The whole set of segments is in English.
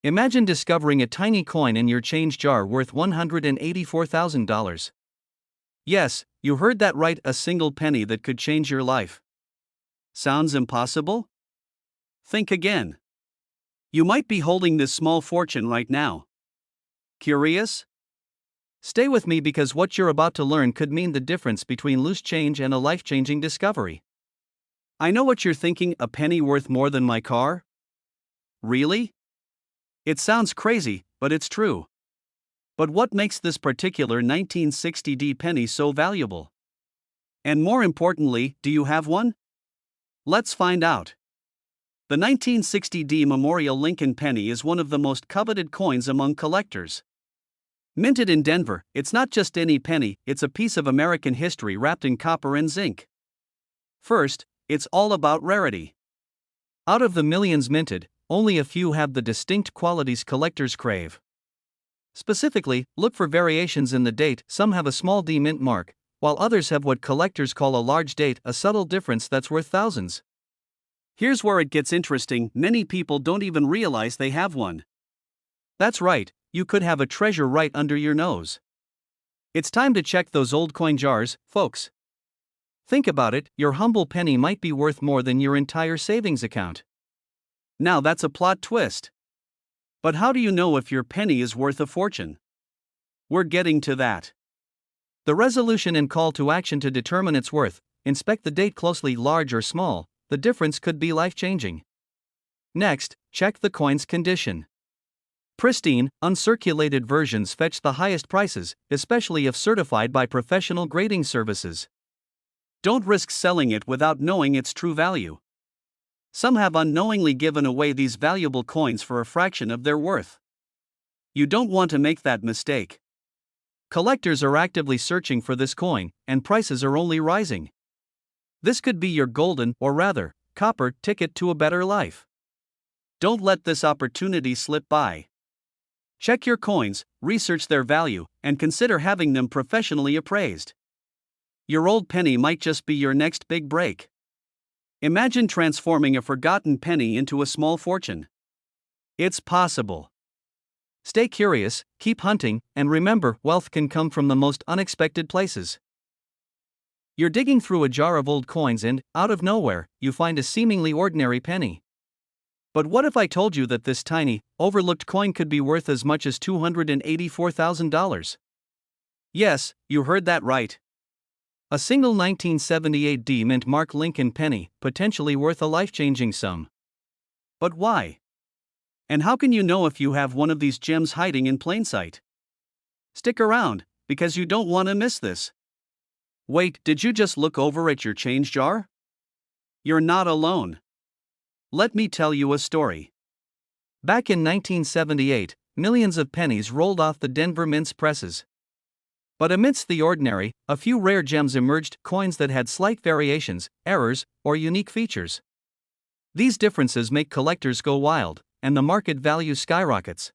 Imagine discovering a tiny coin in your change jar worth $184,000. Yes, you heard that right, a single penny that could change your life. Sounds impossible? Think again. You might be holding this small fortune right now. Curious? Stay with me because what you're about to learn could mean the difference between loose change and a life-changing discovery. I know what you're thinking, a penny worth more than my car? Really? It sounds crazy, but it's true. But what makes this particular 1960D penny so valuable? And more importantly, do you have one? Let's find out. The 1960D Memorial Lincoln penny is one of the most coveted coins among collectors. Minted in Denver, it's not just any penny, it's a piece of American history wrapped in copper and zinc. First, it's all about rarity. Out of the millions minted, only a few have the distinct qualities collectors crave. Specifically, look for variations in the date. Some have a small D mint mark, while others have what collectors call a large date, a subtle difference that's worth thousands. Here's where it gets interesting, many people don't even realize they have one. That's right, you could have a treasure right under your nose. It's time to check those old coin jars, folks. Think about it, your humble penny might be worth more than your entire savings account. Now that's a plot twist. But how do you know if your penny is worth a fortune? We're getting to that. The resolution and call to action to determine its worth: inspect the date closely, large or small, the difference could be life-changing. Next, check the coin's condition. Pristine, uncirculated versions fetch the highest prices, especially if certified by professional grading services. Don't risk selling it without knowing its true value. Some have unknowingly given away these valuable coins for a fraction of their worth. You don't want to make that mistake. Collectors are actively searching for this coin, and prices are only rising. This could be your golden, or rather, copper, ticket to a better life. Don't let this opportunity slip by. Check your coins, research their value, and consider having them professionally appraised. Your old penny might just be your next big break. Imagine transforming a forgotten penny into a small fortune. It's possible. Stay curious, keep hunting, and remember, wealth can come from the most unexpected places. You're digging through a jar of old coins and, out of nowhere, you find a seemingly ordinary penny. But what if I told you that this tiny, overlooked coin could be worth as much as $284,000? Yes, you heard that right. A single 1978 D mint mark Lincoln penny, potentially worth a life-changing sum. But why? And how can you know if you have one of these gems hiding in plain sight? Stick around, because you don't want to miss this. Wait, did you just look over at your change jar? You're not alone. Let me tell you a story. Back in 1978, millions of pennies rolled off the Denver Mint's presses. But amidst the ordinary, a few rare gems emerged, coins that had slight variations, errors, or unique features. These differences make collectors go wild, and the market value skyrockets.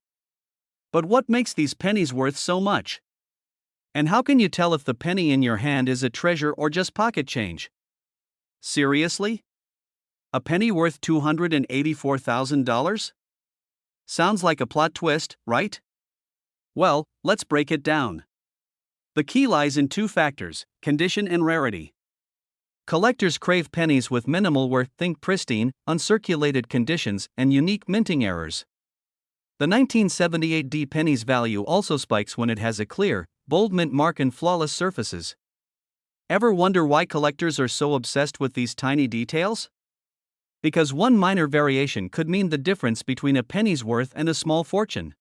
But what makes these pennies worth so much? And how can you tell if the penny in your hand is a treasure or just pocket change? Seriously? A penny worth $284,000? Sounds like a plot twist, right? Well, let's break it down. The key lies in two factors: condition and rarity. Collectors crave pennies with minimal worth, think pristine, uncirculated conditions, and unique minting errors. The 1978 D penny's value also spikes when it has a clear, bold mint mark and flawless surfaces. Ever wonder why collectors are so obsessed with these tiny details? Because one minor variation could mean the difference between a penny's worth and a small fortune.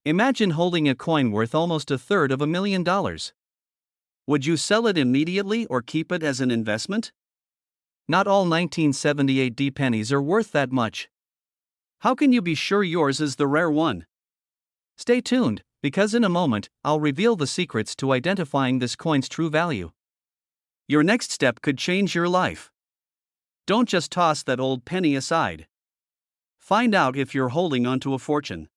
Imagine holding a coin worth almost $250,000. Would you sell it immediately or keep it as an investment? Not all 1978 D pennies are worth that much. How can you be sure yours is the rare one? Stay tuned, because in a moment, I'll reveal the secrets to identifying this coin's true value. Your next step could change your life. Don't just toss that old penny aside. Find out if you're holding onto a fortune.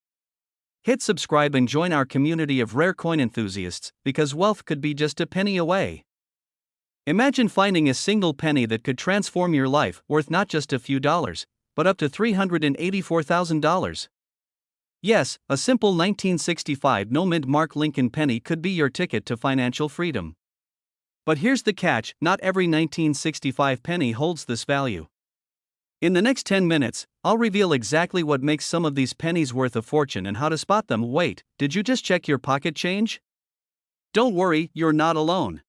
Hit subscribe and join our community of rare coin enthusiasts, because wealth could be just a penny away. Imagine finding a single penny that could transform your life, worth not just a few dollars, but up to $384,000. Yes, a simple 1965 no-mint mark Lincoln penny could be your ticket to financial freedom. But here's the catch: not every 1965 penny holds this value. In the next 10 minutes, I'll reveal exactly what makes some of these pennies worth a fortune and how to spot them. Wait, did you just check your pocket change? Don't worry, you're not alone.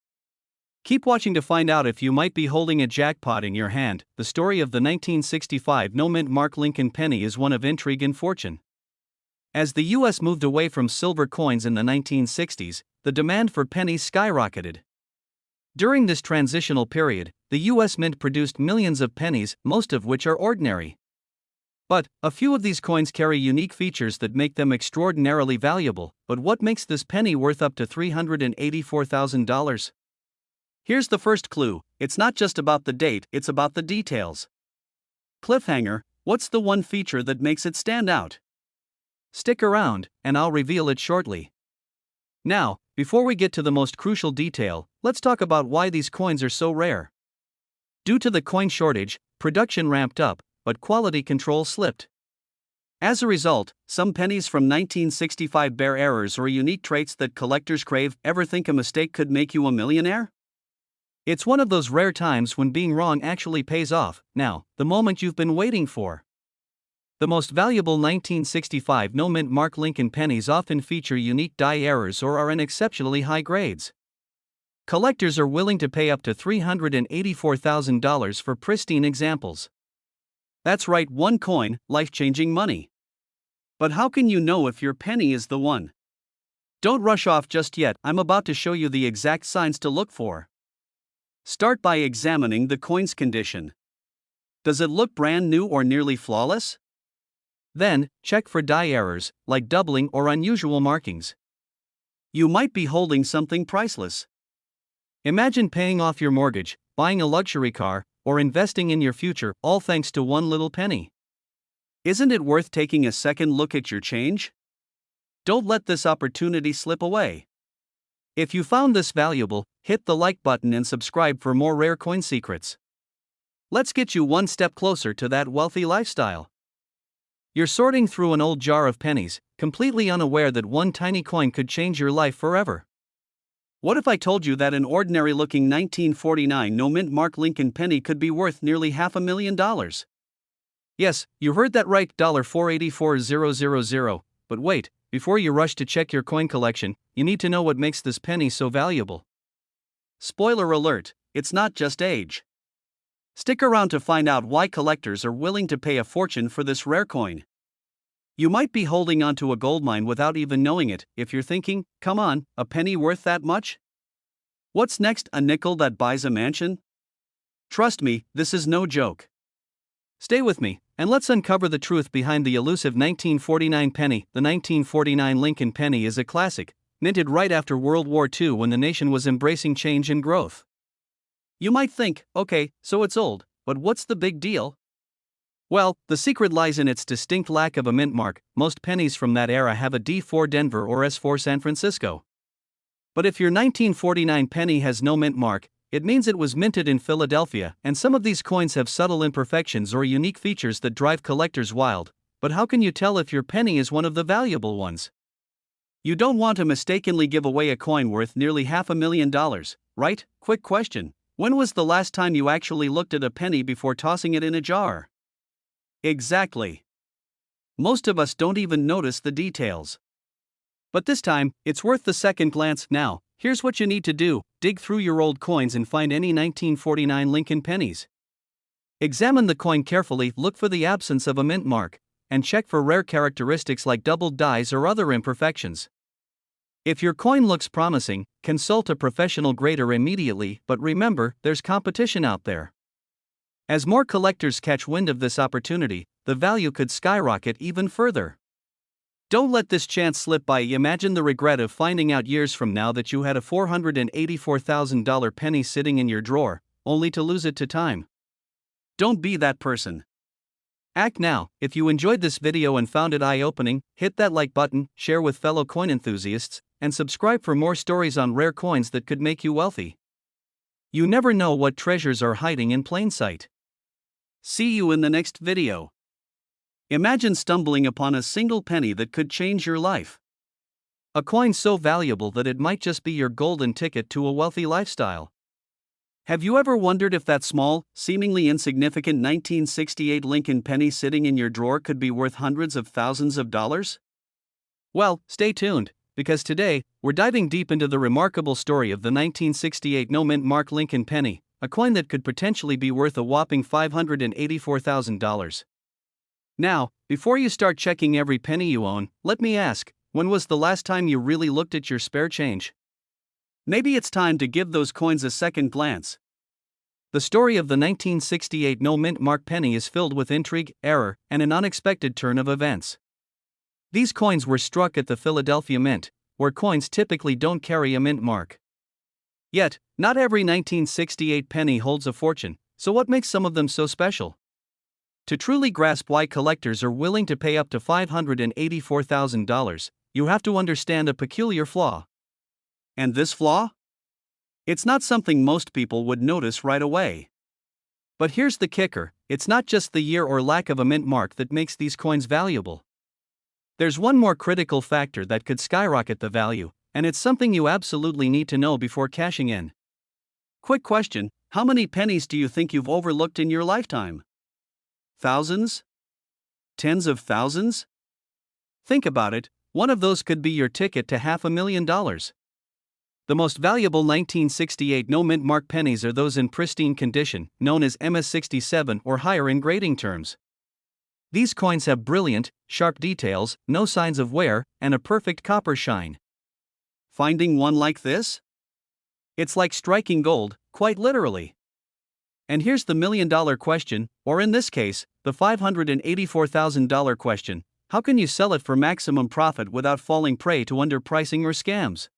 Keep watching to find out if you might be holding a jackpot in your hand. The story of the 1965 no-mint mark Lincoln penny is one of intrigue and fortune. As the US moved away from silver coins in the 1960s, the demand for pennies skyrocketed. During this transitional period, the US Mint produced millions of pennies, most of which are ordinary. But a few of these coins carry unique features that make them extraordinarily valuable. But what makes this penny worth up to $384,000? Here's the first clue: it's not just about the date, it's about the details. Cliffhanger: what's the one feature that makes it stand out? Stick around, and I'll reveal it shortly. Now, before we get to the most crucial detail, let's talk about why these coins are so rare. Due to the coin shortage, production ramped up, but quality control slipped. As a result, some pennies from 1965 bear errors or unique traits that collectors crave. Ever think a mistake could make you a millionaire? It's one of those rare times when being wrong actually pays off. Now, the moment you've been waiting for. The most valuable 1965 no-mint mark Lincoln pennies often feature unique die errors or are in exceptionally high grades. Collectors are willing to pay up to $384,000 for pristine examples. That's right, one coin, life-changing money. But how can you know if your penny is the one? Don't rush off just yet, I'm about to show you the exact signs to look for. Start by examining the coin's condition. Does it look brand new or nearly flawless? Then, check for die errors, like doubling or unusual markings. You might be holding something priceless. Imagine paying off your mortgage, buying a luxury car, or investing in your future, all thanks to one little penny. Isn't it worth taking a second look at your change? Don't let this opportunity slip away. If you found this valuable, hit the like button and subscribe for more rare coin secrets. Let's get you one step closer to that wealthy lifestyle. You're sorting through an old jar of pennies, completely unaware that one tiny coin could change your life forever. What if I told you that an ordinary-looking 1949 no-mint mark Lincoln penny could be worth nearly $500,000? Yes, you heard that right, $484,000. But wait, before you rush to check your coin collection, you need to know what makes this penny so valuable. Spoiler alert, it's not just age. Stick around to find out why collectors are willing to pay a fortune for this rare coin. You might be holding onto a goldmine without even knowing it. If you're thinking, come on, a penny worth that much? What's next, a nickel that buys a mansion? Trust me, this is no joke. Stay with me, and let's uncover the truth behind the elusive 1949 penny. The 1949 Lincoln penny is a classic, minted right after World War II when the nation was embracing change and growth. You might think, okay, so it's old, but what's the big deal? Well, the secret lies in its distinct lack of a mint mark. Most pennies from that era have a D4 Denver or S4 San Francisco. But if your 1949 penny has no mint mark, it means it was minted in Philadelphia, and some of these coins have subtle imperfections or unique features that drive collectors wild. But how can you tell if your penny is one of the valuable ones? You don't want to mistakenly give away a coin worth nearly $500,000, right? Quick question. When was the last time you actually looked at a penny before tossing it in a jar? Exactly. Most of us don't even notice the details. But this time, it's worth the second glance. Now, here's what you need to do: dig through your old coins and find any 1949 Lincoln pennies. Examine the coin carefully, look for the absence of a mint mark, and check for rare characteristics like doubled dies or other imperfections. If your coin looks promising, consult a professional grader immediately, but remember, there's competition out there. As more collectors catch wind of this opportunity, the value could skyrocket even further. Don't let this chance slip by. Imagine the regret of finding out years from now that you had a $484,000 penny sitting in your drawer, only to lose it to time. Don't be that person. Act now. If you enjoyed this video and found it eye-opening, hit that like button, share with fellow coin enthusiasts, and subscribe for more stories on rare coins that could make you wealthy. You never know what treasures are hiding in plain sight. See you in the next video. Imagine stumbling upon a single penny that could change your life. A coin so valuable that it might just be your golden ticket to a wealthy lifestyle. Have you ever wondered if that small, seemingly insignificant 1968 Lincoln penny sitting in your drawer could be worth hundreds of thousands of dollars? Well, stay tuned, because today, we're diving deep into the remarkable story of the 1968 no-mint mark Lincoln penny, a coin that could potentially be worth a whopping $584,000. Now, before you start checking every penny you own, let me ask, when was the last time you really looked at your spare change? Maybe it's time to give those coins a second glance. The story of the 1968 no-mint mark penny is filled with intrigue, error, and an unexpected turn of events. These coins were struck at the Philadelphia Mint, where coins typically don't carry a mint mark. Yet, not every 1968 penny holds a fortune, so what makes some of them so special? To truly grasp why collectors are willing to pay up to $584,000, you have to understand a peculiar flaw. And this flaw? It's not something most people would notice right away. But here's the kicker, it's not just the year or lack of a mint mark that makes these coins valuable. There's one more critical factor that could skyrocket the value, and it's something you absolutely need to know before cashing in. Quick question, how many pennies do you think you've overlooked in your lifetime? Thousands? Tens of thousands? Think about it, one of those could be your ticket to $500,000. The most valuable 1968 no-mint mark pennies are those in pristine condition, known as MS67 or higher in grading terms. These coins have brilliant, sharp details, no signs of wear, and a perfect copper shine. Finding one like this? It's like striking gold, quite literally. And here's the million-dollar question, or in this case, the $584,000 question: how can you sell it for maximum profit without falling prey to underpricing or scams?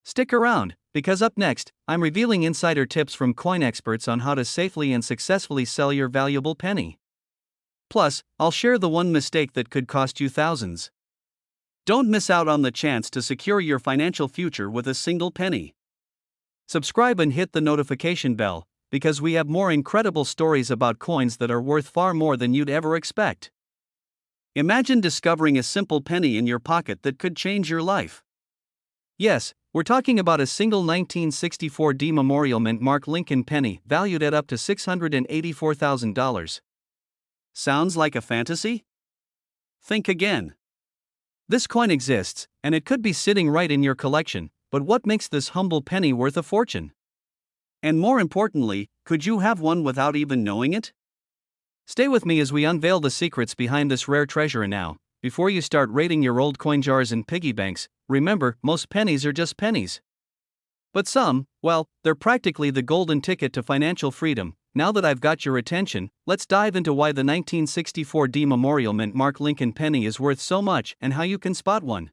Stick around, because up next, I'm revealing insider tips from coin experts on how to safely and successfully sell your valuable penny. Plus, I'll share the one mistake that could cost you thousands. Don't miss out on the chance to secure your financial future with a single penny. Subscribe and hit the notification bell, because we have more incredible stories about coins that are worth far more than you'd ever expect. Imagine discovering a simple penny in your pocket that could change your life. Yes, we're talking about a single 1964 D Memorial Mint mark Lincoln penny valued at up to $684,000. Sounds like a fantasy? Think again. This coin exists, and it could be sitting right in your collection, but what makes this humble penny worth a fortune? And more importantly, could you have one without even knowing it? Stay with me as we unveil the secrets behind this rare treasure. And now, before you start raiding your old coin jars and piggy banks, remember, most pennies are just pennies. But some, well, they're practically the golden ticket to financial freedom. Now that I've got your attention, let's dive into why the 1964 D Memorial Mint mark Lincoln penny is worth so much and how you can spot one.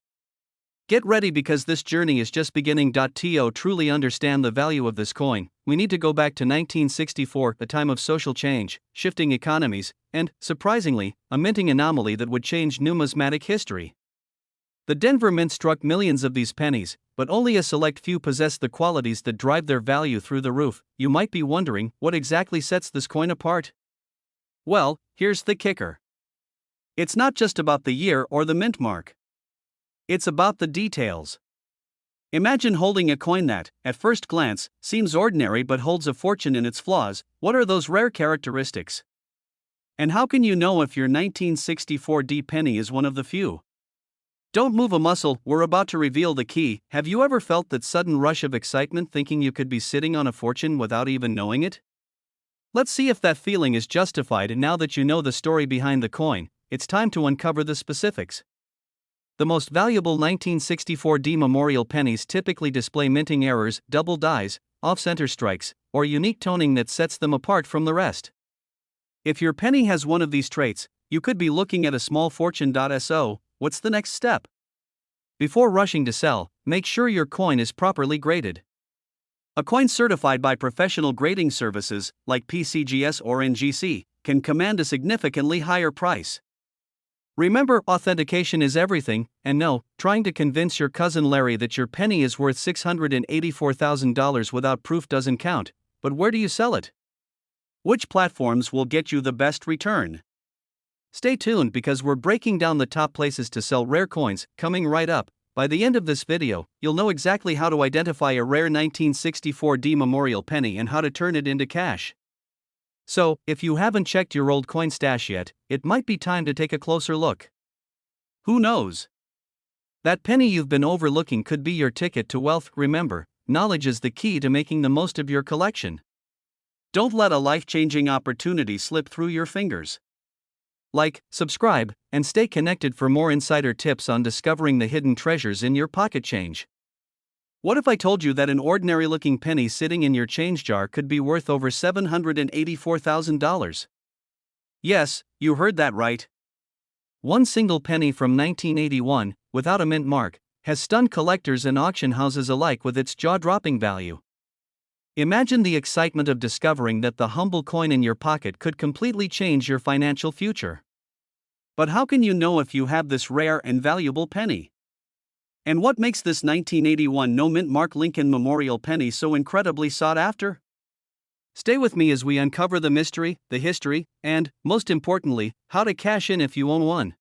Get ready, because this journey is just beginning. To truly understand the value of this coin, we need to go back to 1964, a time of social change, shifting economies, and, surprisingly, a minting anomaly that would change numismatic history. The Denver Mint struck millions of these pennies, but only a select few possess the qualities that drive their value through the roof. You might be wondering, what exactly sets this coin apart? Well, here's the kicker. It's not just about the year or the mint mark. It's about the details. Imagine holding a coin that, at first glance, seems ordinary but holds a fortune in its flaws. What are those rare characteristics? And how can you know if your 1964 D penny is one of the few? Don't move a muscle, we're about to reveal the key. Have you ever felt that sudden rush of excitement thinking you could be sitting on a fortune without even knowing it? Let's see if that feeling is justified. And now that you know the story behind the coin, it's time to uncover the specifics. The most valuable 1964 D Memorial pennies typically display minting errors, double dies, off-center strikes, or unique toning that sets them apart from the rest. If your penny has one of these traits, you could be looking at a small fortune. So, what's the next step? Before rushing to sell, make sure your coin is properly graded. A coin certified by professional grading services, like PCGS or NGC, can command a significantly higher price. Remember, authentication is everything, and no, trying to convince your cousin Larry that your penny is worth $684,000 without proof doesn't count. But where do you sell it? Which platforms will get you the best return? Stay tuned because we're breaking down the top places to sell rare coins, coming right up. By the end of this video, you'll know exactly how to identify a rare 1964D memorial penny and how to turn it into cash. So, if you haven't checked your old coin stash yet, it might be time to take a closer look. Who knows? That penny you've been overlooking could be your ticket to wealth. Remember, knowledge is the key to making the most of your collection. Don't let a life-changing opportunity slip through your fingers. Like, subscribe, and stay connected for more insider tips on discovering the hidden treasures in your pocket change. What if I told you that an ordinary-looking penny sitting in your change jar could be worth over $784,000? Yes, you heard that right. One single penny from 1981, without a mint mark, has stunned collectors and auction houses alike with its jaw-dropping value. Imagine the excitement of discovering that the humble coin in your pocket could completely change your financial future. But how can you know if you have this rare and valuable penny? And what makes this 1981 no-mint mark Lincoln Memorial penny so incredibly sought after? Stay with me as we uncover the mystery, the history, and, most importantly, how to cash in if you own one.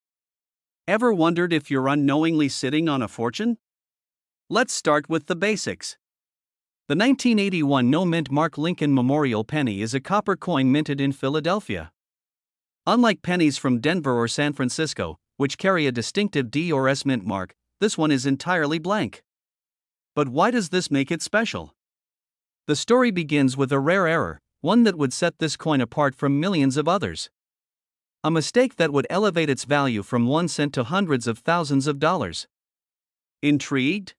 Ever wondered if you're unknowingly sitting on a fortune? Let's start with the basics. The 1981 no-mint mark Lincoln Memorial penny is a copper coin minted in Philadelphia. Unlike pennies from Denver or San Francisco, which carry a distinctive D or S mint mark, this one is entirely blank. But why does this make it special? The story begins with a rare error, one that would set this coin apart from millions of others. A mistake that would elevate its value from 1 cent to hundreds of thousands of dollars. Intrigued?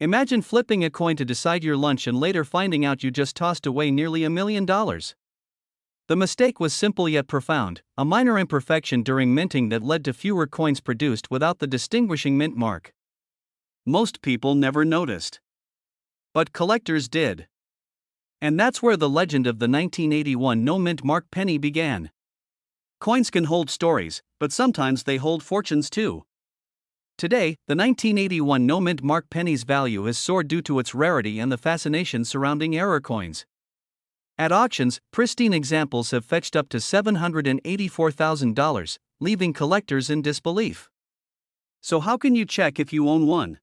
Imagine flipping a coin to decide your lunch and later finding out you just tossed away nearly $1 million. The mistake was simple yet profound, a minor imperfection during minting that led to fewer coins produced without the distinguishing mint mark. Most people never noticed. But collectors did. And that's where the legend of the 1981 no-mint mark penny began. Coins can hold stories, but sometimes they hold fortunes too. Today, the 1981 no-mint mark penny's value has soared due to its rarity and the fascination surrounding error coins. At auctions, pristine examples have fetched up to $784,000, leaving collectors in disbelief. So how can you check if you own one?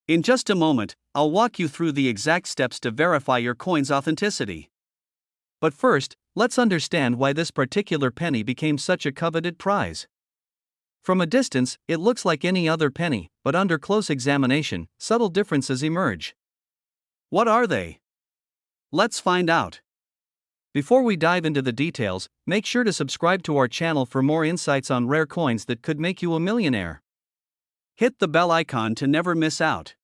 In just a moment, I'll walk you through the exact steps to verify your coin's authenticity. But first, let's understand why this particular penny became such a coveted prize. From a distance, it looks like any other penny, but under close examination, subtle differences emerge. What are they? Let's find out. Before we dive into the details, make sure to subscribe to our channel for more insights on rare coins that could make you a millionaire. Hit the bell icon to never miss out.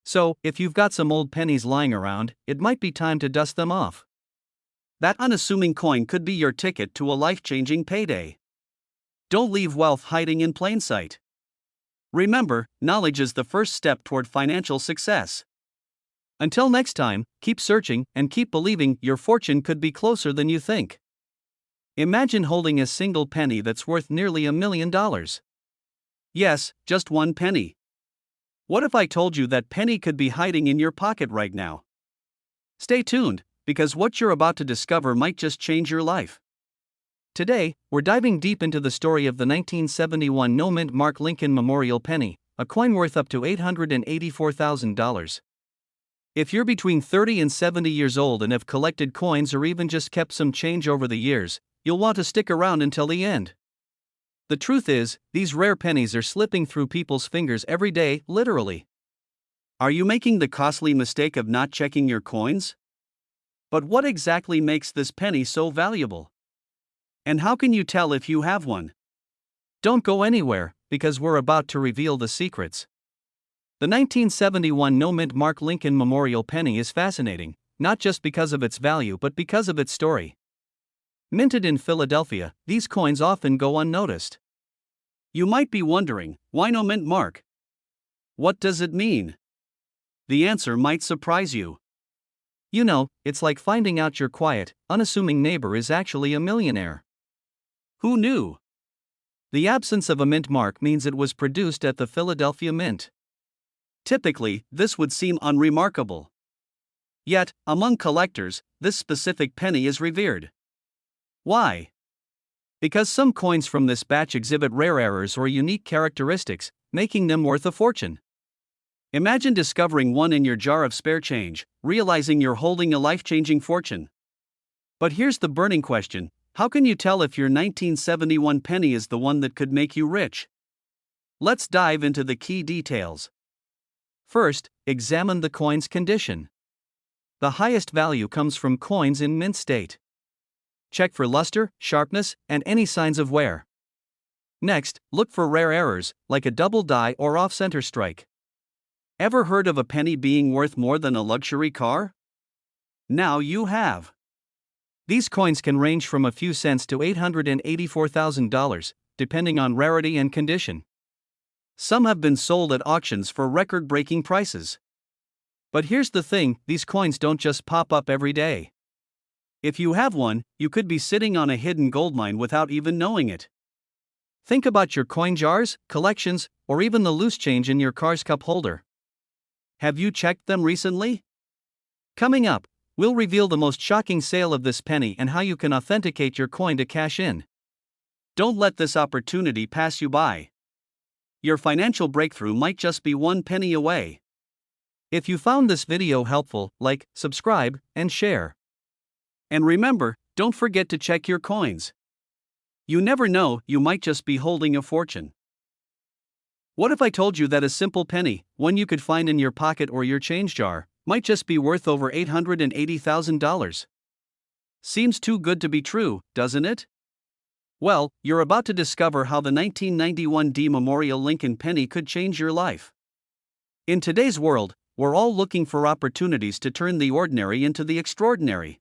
So, if you've got some old pennies lying around, it might be time to dust them off. That unassuming coin could be your ticket to a life-changing payday. Don't leave wealth hiding in plain sight. Remember, knowledge is the first step toward financial success. Until next time, keep searching and keep believing your fortune could be closer than you think. Imagine holding a single penny that's worth nearly $1 million. Yes, just one penny. What if I told you that penny could be hiding in your pocket right now? Stay tuned, because what you're about to discover might just change your life. Today, we're diving deep into the story of the 1971 no-mint mark Lincoln Memorial penny, a coin worth up to $884,000. If you're between 30 and 70 years old and have collected coins or even just kept some change over the years, you'll want to stick around until the end. The truth is, these rare pennies are slipping through people's fingers every day, literally. Are you making the costly mistake of not checking your coins? But what exactly makes this penny so valuable? And how can you tell if you have one? Don't go anywhere, because we're about to reveal the secrets. The 1971 no-mint mark Lincoln Memorial penny is fascinating, not just because of its value but because of its story. Minted in Philadelphia, these coins often go unnoticed. You might be wondering, why no mint mark? What does it mean? The answer might surprise you. You know, it's like finding out your quiet, unassuming neighbor is actually a millionaire. Who knew? The absence of a mint mark means it was produced at the Philadelphia Mint. Typically, this would seem unremarkable. Yet, among collectors, this specific penny is revered. Why? Because some coins from this batch exhibit rare errors or unique characteristics, making them worth a fortune. Imagine discovering one in your jar of spare change, realizing you're holding a life-changing fortune. But here's the burning question: how can you tell if your 1971 penny is the one that could make you rich? Let's dive into the key details. First, examine the coin's condition. The highest value comes from coins in mint state. Check for luster, sharpness, and any signs of wear. Next, look for rare errors, like a double die or off-center strike. Ever heard of a penny being worth more than a luxury car? Now you have. These coins can range from a few cents to $884,000, depending on rarity and condition. Some have been sold at auctions for record-breaking prices. But here's the thing: these coins don't just pop up every day. If you have one, you could be sitting on a hidden goldmine without even knowing it. Think about your coin jars, collections, or even the loose change in your car's cup holder. Have you checked them recently? Coming up, we'll reveal the most shocking sale of this penny and how you can authenticate your coin to cash in. Don't let this opportunity pass you by. Your financial breakthrough might just be one penny away. If you found this video helpful, like, subscribe, and share. And remember, don't forget to check your coins. You never know, you might just be holding a fortune. What if I told you that a simple penny, one you could find in your pocket or your change jar, might just be worth over $880,000? Seems too good to be true, doesn't it? Well, you're about to discover how the 1991 Memorial Lincoln penny could change your life. In today's world, we're all looking for opportunities to turn the ordinary into the extraordinary.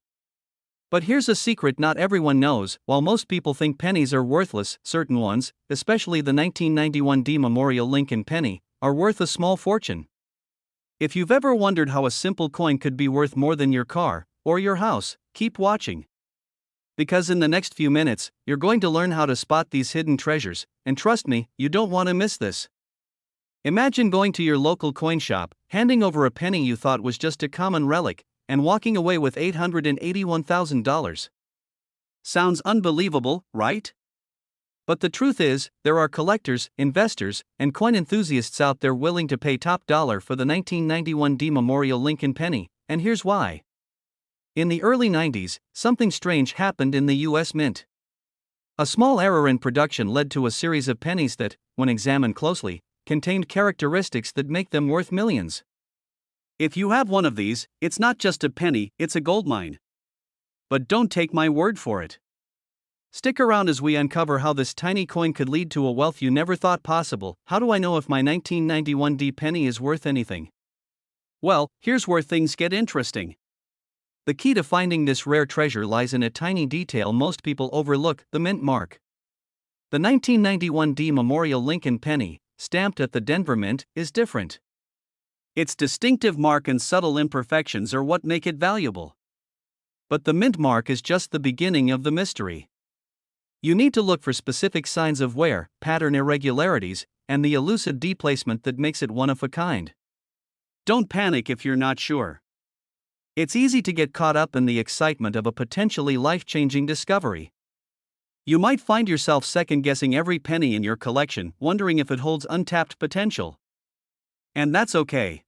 But here's a secret not everyone knows: while most people think pennies are worthless, certain ones, especially the 1991 Memorial Lincoln penny, are worth a small fortune. If you've ever wondered how a simple coin could be worth more than your car or your house, keep watching. Because in the next few minutes, you're going to learn how to spot these hidden treasures, and trust me, you don't want to miss this. Imagine going to your local coin shop, handing over a penny you thought was just a common relic, and walking away with $881,000. Sounds unbelievable, right? But the truth is, there are collectors, investors, and coin enthusiasts out there willing to pay top dollar for the 1991 Memorial Lincoln penny, and here's why. In the early 90s, something strange happened in the US Mint. A small error in production led to a series of pennies that, when examined closely, contained characteristics that make them worth millions. If you have one of these, it's not just a penny, it's a goldmine. But don't take my word for it. Stick around as we uncover how this tiny coin could lead to a wealth you never thought possible. How do I know if my 1991 penny is worth anything? Well, here's where things get interesting. The key to finding this rare treasure lies in a tiny detail most people overlook: the mint mark. The 1991 Memorial Lincoln penny, stamped at the Denver Mint, is different. Its distinctive mark and subtle imperfections are what make it valuable. But the mint mark is just the beginning of the mystery. You need to look for specific signs of wear, pattern irregularities, and the elusive deplacement that makes it one of a kind. Don't panic if you're not sure. It's easy to get caught up in the excitement of a potentially life-changing discovery. You might find yourself second-guessing every penny in your collection, wondering if it holds untapped potential. And that's okay.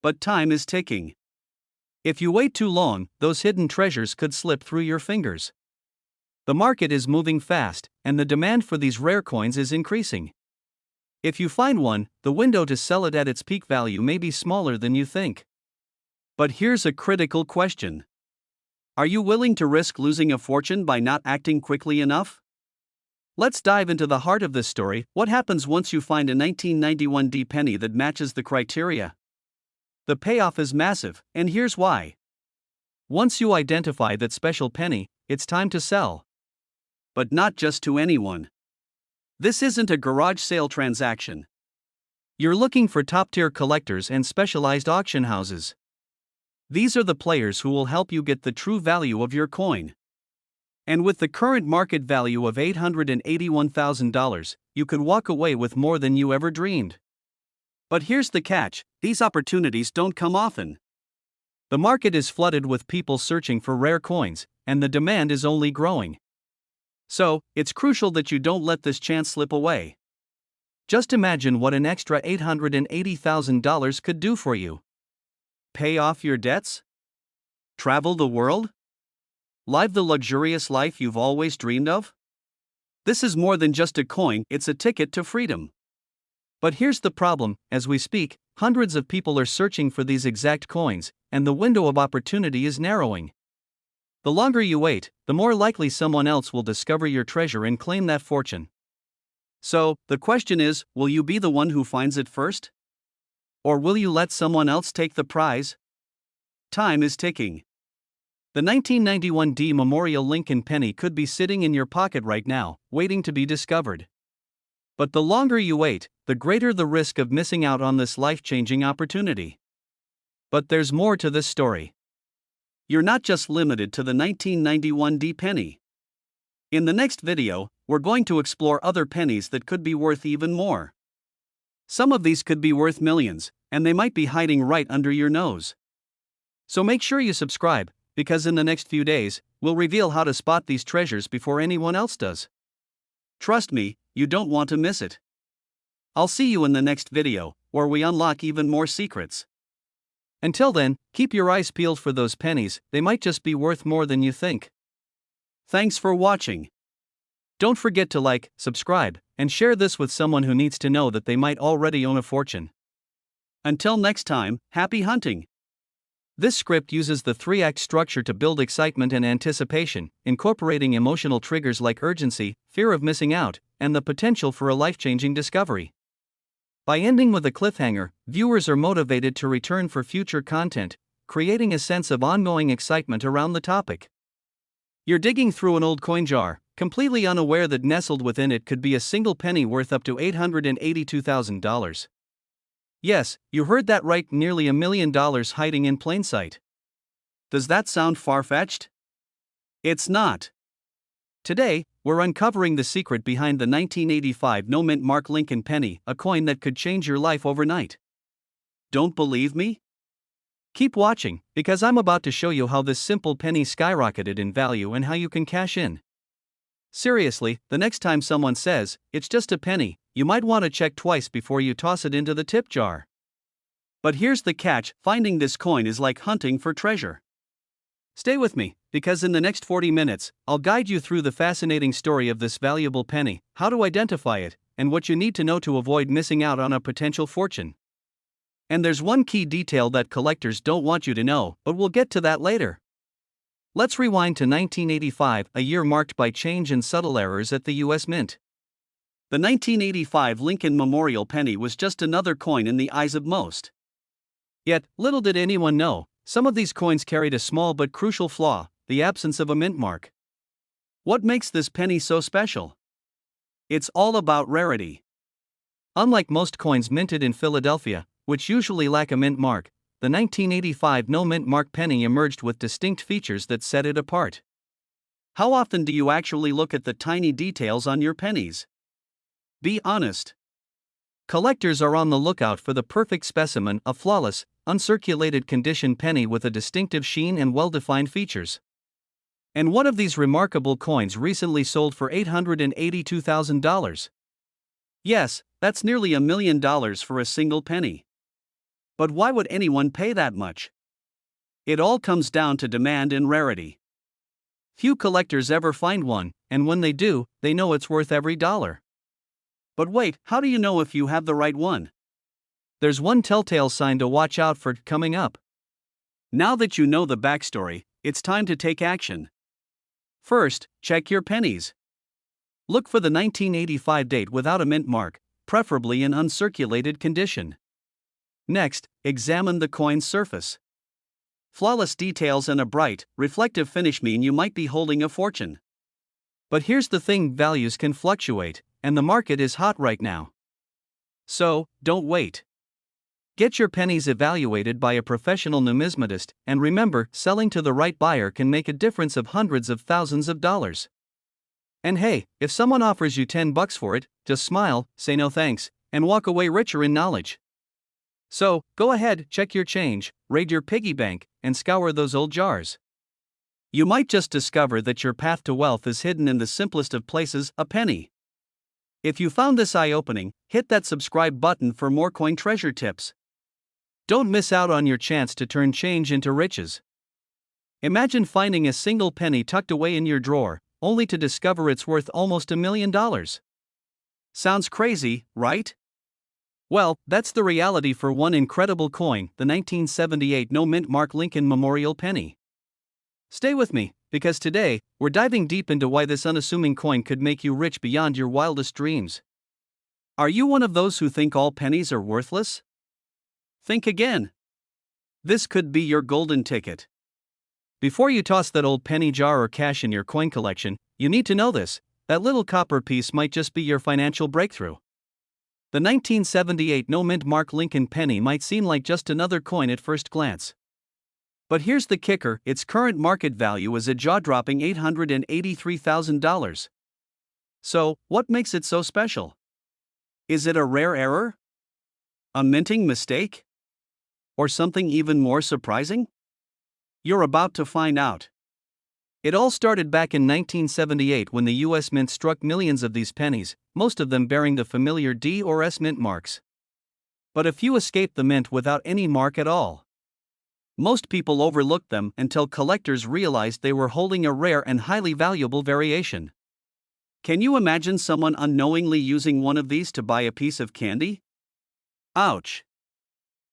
But time is ticking. If you wait too long, those hidden treasures could slip through your fingers. The market is moving fast, and the demand for these rare coins is increasing. If you find one, the window to sell it at its peak value may be smaller than you think. But here's a critical question. Are you willing to risk losing a fortune by not acting quickly enough? Let's dive into the heart of this story. What happens once you find a 1991 penny that matches the criteria? The payoff is massive, and here's why. Once you identify that special penny, it's time to sell. But not just to anyone. This isn't a garage sale transaction. You're looking for top-tier collectors and specialized auction houses. These are the players who will help you get the true value of your coin. And with the current market value of $881,000, you could walk away with more than you ever dreamed. But here's the catch: these opportunities don't come often. The market is flooded with people searching for rare coins, and the demand is only growing. So, it's crucial that you don't let this chance slip away. Just imagine what an extra $880,000 could do for you. Pay off your debts? Travel the world? Live the luxurious life you've always dreamed of? This is more than just a coin, it's a ticket to freedom. But here's the problem: as we speak, hundreds of people are searching for these exact coins, and the window of opportunity is narrowing. The longer you wait, the more likely someone else will discover your treasure and claim that fortune. So, the question is, will you be the one who finds it first? Or will you let someone else take the prize? Time is ticking. The 1991 D Memorial Lincoln penny could be sitting in your pocket right now, waiting to be discovered. But the longer you wait, the greater the risk of missing out on this life-changing opportunity. But there's more to this story. You're not just limited to the 1991 D penny. In the next video, we're going to explore other pennies that could be worth even more. Some of these could be worth millions, and they might be hiding right under your nose. So make sure you subscribe, because in the next few days, we'll reveal how to spot these treasures before anyone else does. Trust me, you don't want to miss it. I'll see you in the next video, where we unlock even more secrets. Until then, keep your eyes peeled for those pennies, they might just be worth more than you think. Thanks for watching. Don't forget to like, subscribe, and share this with someone who needs to know that they might already own a fortune. Until next time, happy hunting! This script uses the 3-act structure to build excitement and anticipation, incorporating emotional triggers like urgency, fear of missing out, and the potential for a life-changing discovery. By ending with a cliffhanger, viewers are motivated to return for future content, creating a sense of ongoing excitement around the topic. You're digging through an old coin jar, completely unaware that nestled within it could be a single penny worth up to $882,000. Yes, you heard that right, nearly $1 million hiding in plain sight. Does that sound far-fetched? It's not. Today, we're uncovering the secret behind the 1985 no-mint mark Lincoln penny, a coin that could change your life overnight. Don't believe me? Keep watching, because I'm about to show you how this simple penny skyrocketed in value and how you can cash in. Seriously, the next time someone says, "It's just a penny," you might want to check twice before you toss it into the tip jar. But here's the catch: finding this coin is like hunting for treasure. Stay with me, because in the next 40 minutes, I'll guide you through the fascinating story of this valuable penny, how to identify it, and what you need to know to avoid missing out on a potential fortune. And there's one key detail that collectors don't want you to know, but we'll get to that later. Let's rewind to 1985, a year marked by change and subtle errors at the US Mint. The 1985 Lincoln Memorial penny was just another coin in the eyes of most. Yet, little did anyone know, some of these coins carried a small but crucial flaw: the absence of a mint mark. What makes this penny so special? It's all about rarity. Unlike most coins minted in Philadelphia, which usually lack a mint mark, the 1985 no-mint mark penny emerged with distinct features that set it apart. How often do you actually look at the tiny details on your pennies? Be honest. Collectors are on the lookout for the perfect specimen, a flawless, uncirculated condition penny with a distinctive sheen and well-defined features. And one of these remarkable coins recently sold for $882,000. Yes, that's nearly $1 million for a single penny. But why would anyone pay that much? It all comes down to demand and rarity. Few collectors ever find one, and when they do, they know it's worth every dollar. But wait, how do you know if you have the right one? There's one telltale sign to watch out for coming up. Now that you know the backstory, it's time to take action. First, check your pennies. Look for the 1985 date without a mint mark, preferably in uncirculated condition. Next, examine the coin's surface. Flawless details and a bright, reflective finish mean you might be holding a fortune. But here's the thing: values can fluctuate, and the market is hot right now. So, don't wait. Get your pennies evaluated by a professional numismatist, and remember, selling to the right buyer can make a difference of hundreds of thousands of dollars. And hey, if someone offers you $10 for it, just smile, say no thanks, and walk away richer in knowledge. So, go ahead, check your change, raid your piggy bank, and scour those old jars. You might just discover that your path to wealth is hidden in the simplest of places, a penny. If you found this eye-opening, hit that subscribe button for more coin treasure tips. Don't miss out on your chance to turn change into riches. Imagine finding a single penny tucked away in your drawer, only to discover it's worth almost $1 million. Sounds crazy, right? Well, that's the reality for one incredible coin, the 1978 no-mint Mark Lincoln Memorial Penny. Stay with me, because today, we're diving deep into why this unassuming coin could make you rich beyond your wildest dreams. Are you one of those who think all pennies are worthless? Think again. This could be your golden ticket. Before you toss that old penny jar or cash in your coin collection, you need to know this: that little copper piece might just be your financial breakthrough. The 1978 no-mint Mark Lincoln penny might seem like just another coin at first glance. But here's the kicker: its current market value is a jaw-dropping $883,000. So, what makes it so special? Is it a rare error? A minting mistake? Or something even more surprising? You're about to find out. It all started back in 1978 when the US Mint struck millions of these pennies, most of them bearing the familiar D or S mint marks. But a few escaped the mint without any mark at all. Most people overlooked them until collectors realized they were holding a rare and highly valuable variation. Can you imagine someone unknowingly using one of these to buy a piece of candy? Ouch!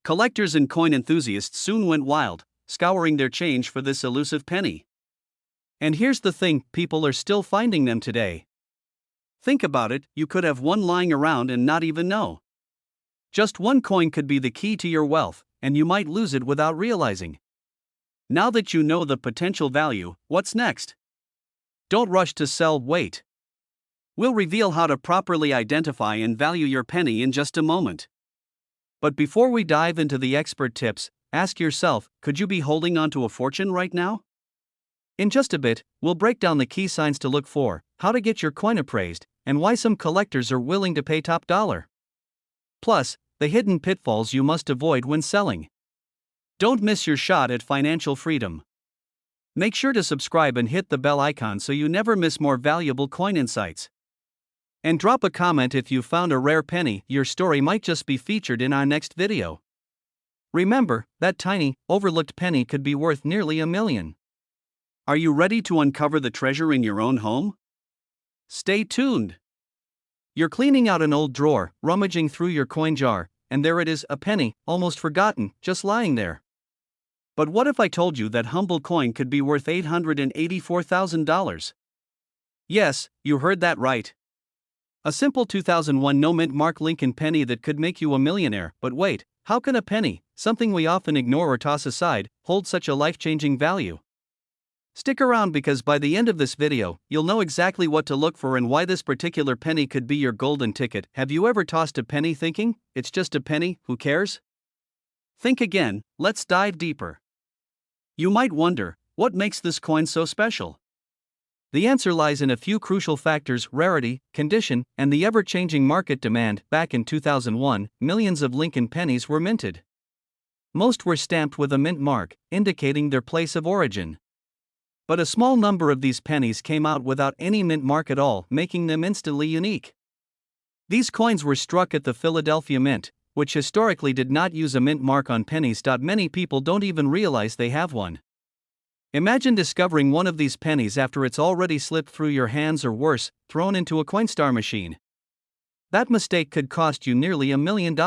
Collectors and coin enthusiasts soon went wild, scouring their change for this elusive penny. And here's the thing: people are still finding them today. Think about it, you could have one lying around and not even know. Just one coin could be the key to your wealth, and you might lose it without realizing. Now that you know the potential value, what's next? Don't rush to sell, wait. We'll reveal how to properly identify and value your penny in just a moment. But before we dive into the expert tips, ask yourself, could you be holding onto a fortune right now? In just a bit, we'll break down the key signs to look for, how to get your coin appraised, and why some collectors are willing to pay top dollar. Plus, the hidden pitfalls you must avoid when selling. Don't miss your shot at financial freedom. Make sure to subscribe and hit the bell icon so you never miss more valuable coin insights. And drop a comment if you found a rare penny. Your story might just be featured in our next video. Remember, that tiny, overlooked penny could be worth nearly $1 million. Are you ready to uncover the treasure in your own home? Stay tuned. You're cleaning out an old drawer, rummaging through your coin jar, and there it is, a penny, almost forgotten, just lying there. But what if I told you that humble coin could be worth $884,000? Yes, you heard that right. A simple 2001 no-mint Mark Lincoln penny that could make you a millionaire. But wait, how can a penny, something we often ignore or toss aside, hold such a life-changing value? Stick around, because by the end of this video, you'll know exactly what to look for and why this particular penny could be your golden ticket. Have you ever tossed a penny thinking, it's just a penny, who cares? Think again, let's dive deeper. You might wonder, what makes this coin so special? The answer lies in a few crucial factors: rarity, condition, and the ever-changing market demand. Back in 2001, millions of Lincoln pennies were minted. Most were stamped with a mint mark, indicating their place of origin. But a small number of these pennies came out without any mint mark at all, making them instantly unique. These coins were struck at the Philadelphia Mint, which historically did not use a mint mark on pennies. Many people don't even realize they have one. Imagine discovering one of these pennies after it's already slipped through your hands, or worse, thrown into a Coinstar machine. That mistake could cost you nearly $1 million.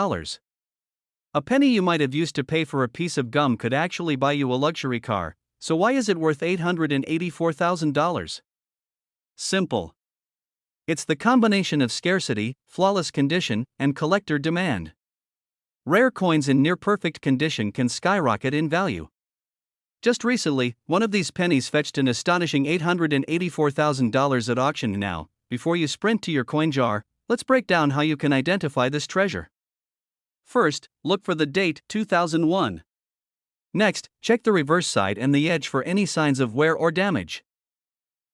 A penny you might have used to pay for a piece of gum could actually buy you a luxury car. So why is it worth $884,000? Simple. It's the combination of scarcity, flawless condition, and collector demand. Rare coins in near-perfect condition can skyrocket in value. Just recently, one of these pennies fetched an astonishing $884,000 at auction. Now, before you sprint to your coin jar, let's break down how you can identify this treasure. First, look for the date, 2001. Next, check the reverse side and the edge for any signs of wear or damage.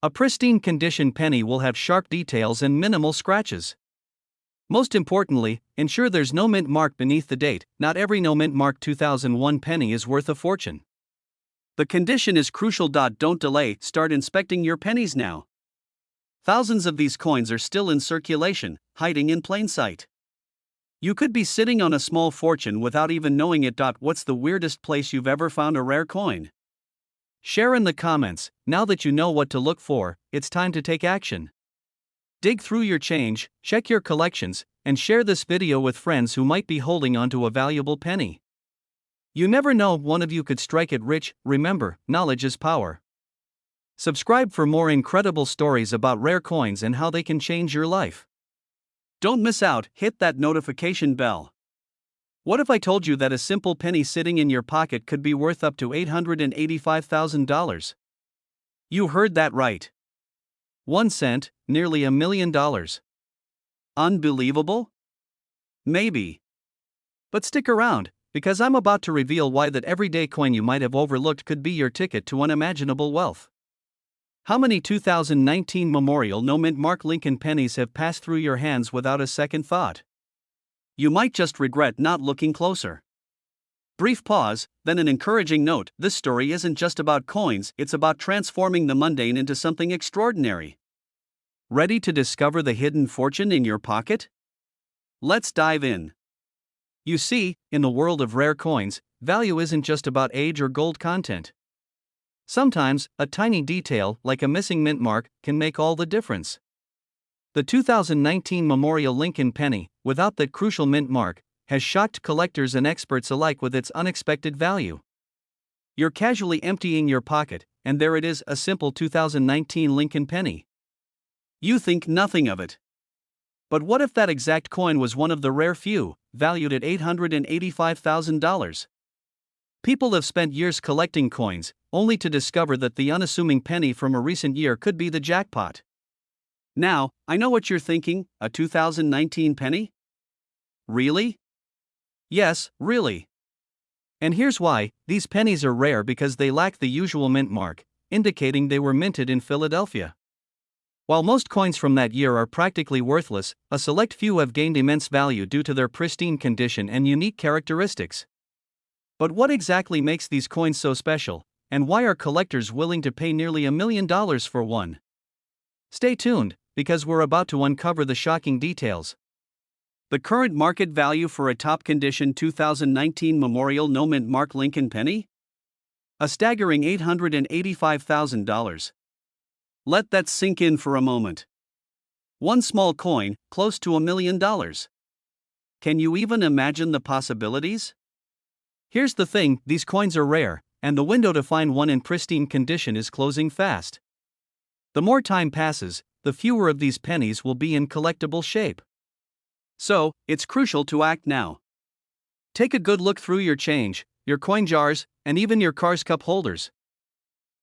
A pristine condition penny will have sharp details and minimal scratches. Most importantly, ensure there's no mint mark beneath the date. Not every no mint mark 2001 penny is worth a fortune. The condition is crucial. Don't delay, start inspecting your pennies now. Thousands of these coins are still in circulation, hiding in plain sight. You could be sitting on a small fortune without even knowing it. What's the weirdest place you've ever found a rare coin? Share in the comments. Now that you know what to look for, it's time to take action. Dig through your change, check your collections, and share this video with friends who might be holding onto a valuable penny. You never know, one of you could strike it rich. Remember, knowledge is power. Subscribe for more incredible stories about rare coins and how they can change your life. Don't miss out, hit that notification bell. What if I told you that a simple penny sitting in your pocket could be worth up to $885,000? You heard that right. 1 cent, nearly $1 million. Unbelievable? Maybe. But stick around, because I'm about to reveal why that everyday coin you might have overlooked could be your ticket to unimaginable wealth. How many 2019 Memorial No Mint Mark Lincoln pennies have passed through your hands without a second thought? You might just regret not looking closer. Brief pause, then an encouraging note: this story isn't just about coins, it's about transforming the mundane into something extraordinary. Ready to discover the hidden fortune in your pocket? Let's dive in. You see, in the world of rare coins, value isn't just about age or gold content. Sometimes, a tiny detail, like a missing mint mark, can make all the difference. The 2019 Memorial Lincoln penny, without that crucial mint mark, has shocked collectors and experts alike with its unexpected value. You're casually emptying your pocket, and there it is, a simple 2019 Lincoln penny. You think nothing of it. But what if that exact coin was one of the rare few, valued at $885,000? People have spent years collecting coins, only to discover that the unassuming penny from a recent year could be the jackpot. Now, I know what you're thinking: a 2019 penny? Really? Yes, really. And here's why: these pennies are rare because they lack the usual mint mark, indicating they were minted in Philadelphia. While most coins from that year are practically worthless, a select few have gained immense value due to their pristine condition and unique characteristics. But what exactly makes these coins so special, and why are collectors willing to pay nearly $1 million for one? Stay tuned, because we're about to uncover the shocking details. The current market value for a top condition 2019 Memorial No Mint Mark Lincoln penny? A staggering $885,000. Let that sink in for a moment. One small coin, close to $1 million. Can you even imagine the possibilities? Here's the thing: these coins are rare, and the window to find one in pristine condition is closing fast. The more time passes, the fewer of these pennies will be in collectible shape. So, it's crucial to act now. Take a good look through your change, your coin jars, and even your car's cup holders.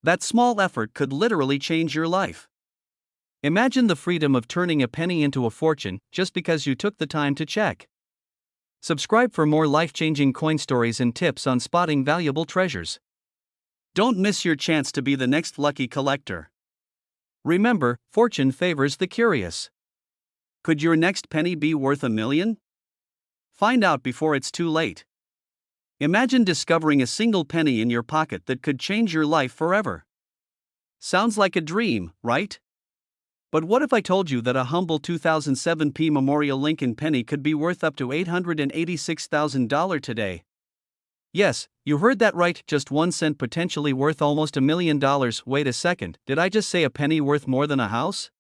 That small effort could literally change your life. Imagine the freedom of turning a penny into a fortune just because you took the time to check. Subscribe for more life-changing coin stories and tips on spotting valuable treasures. Don't miss your chance to be the next lucky collector. Remember, fortune favors the curious. Could your next penny be worth $1 million? Find out before it's too late. Imagine discovering a single penny in your pocket that could change your life forever. Sounds like a dream, right? But what if I told you that a humble 2007 Memorial Lincoln penny could be worth up to $886,000 today? Yes, you heard that right, just 1 cent potentially worth almost $1 million. Wait a second, did I just say a penny worth more than a house?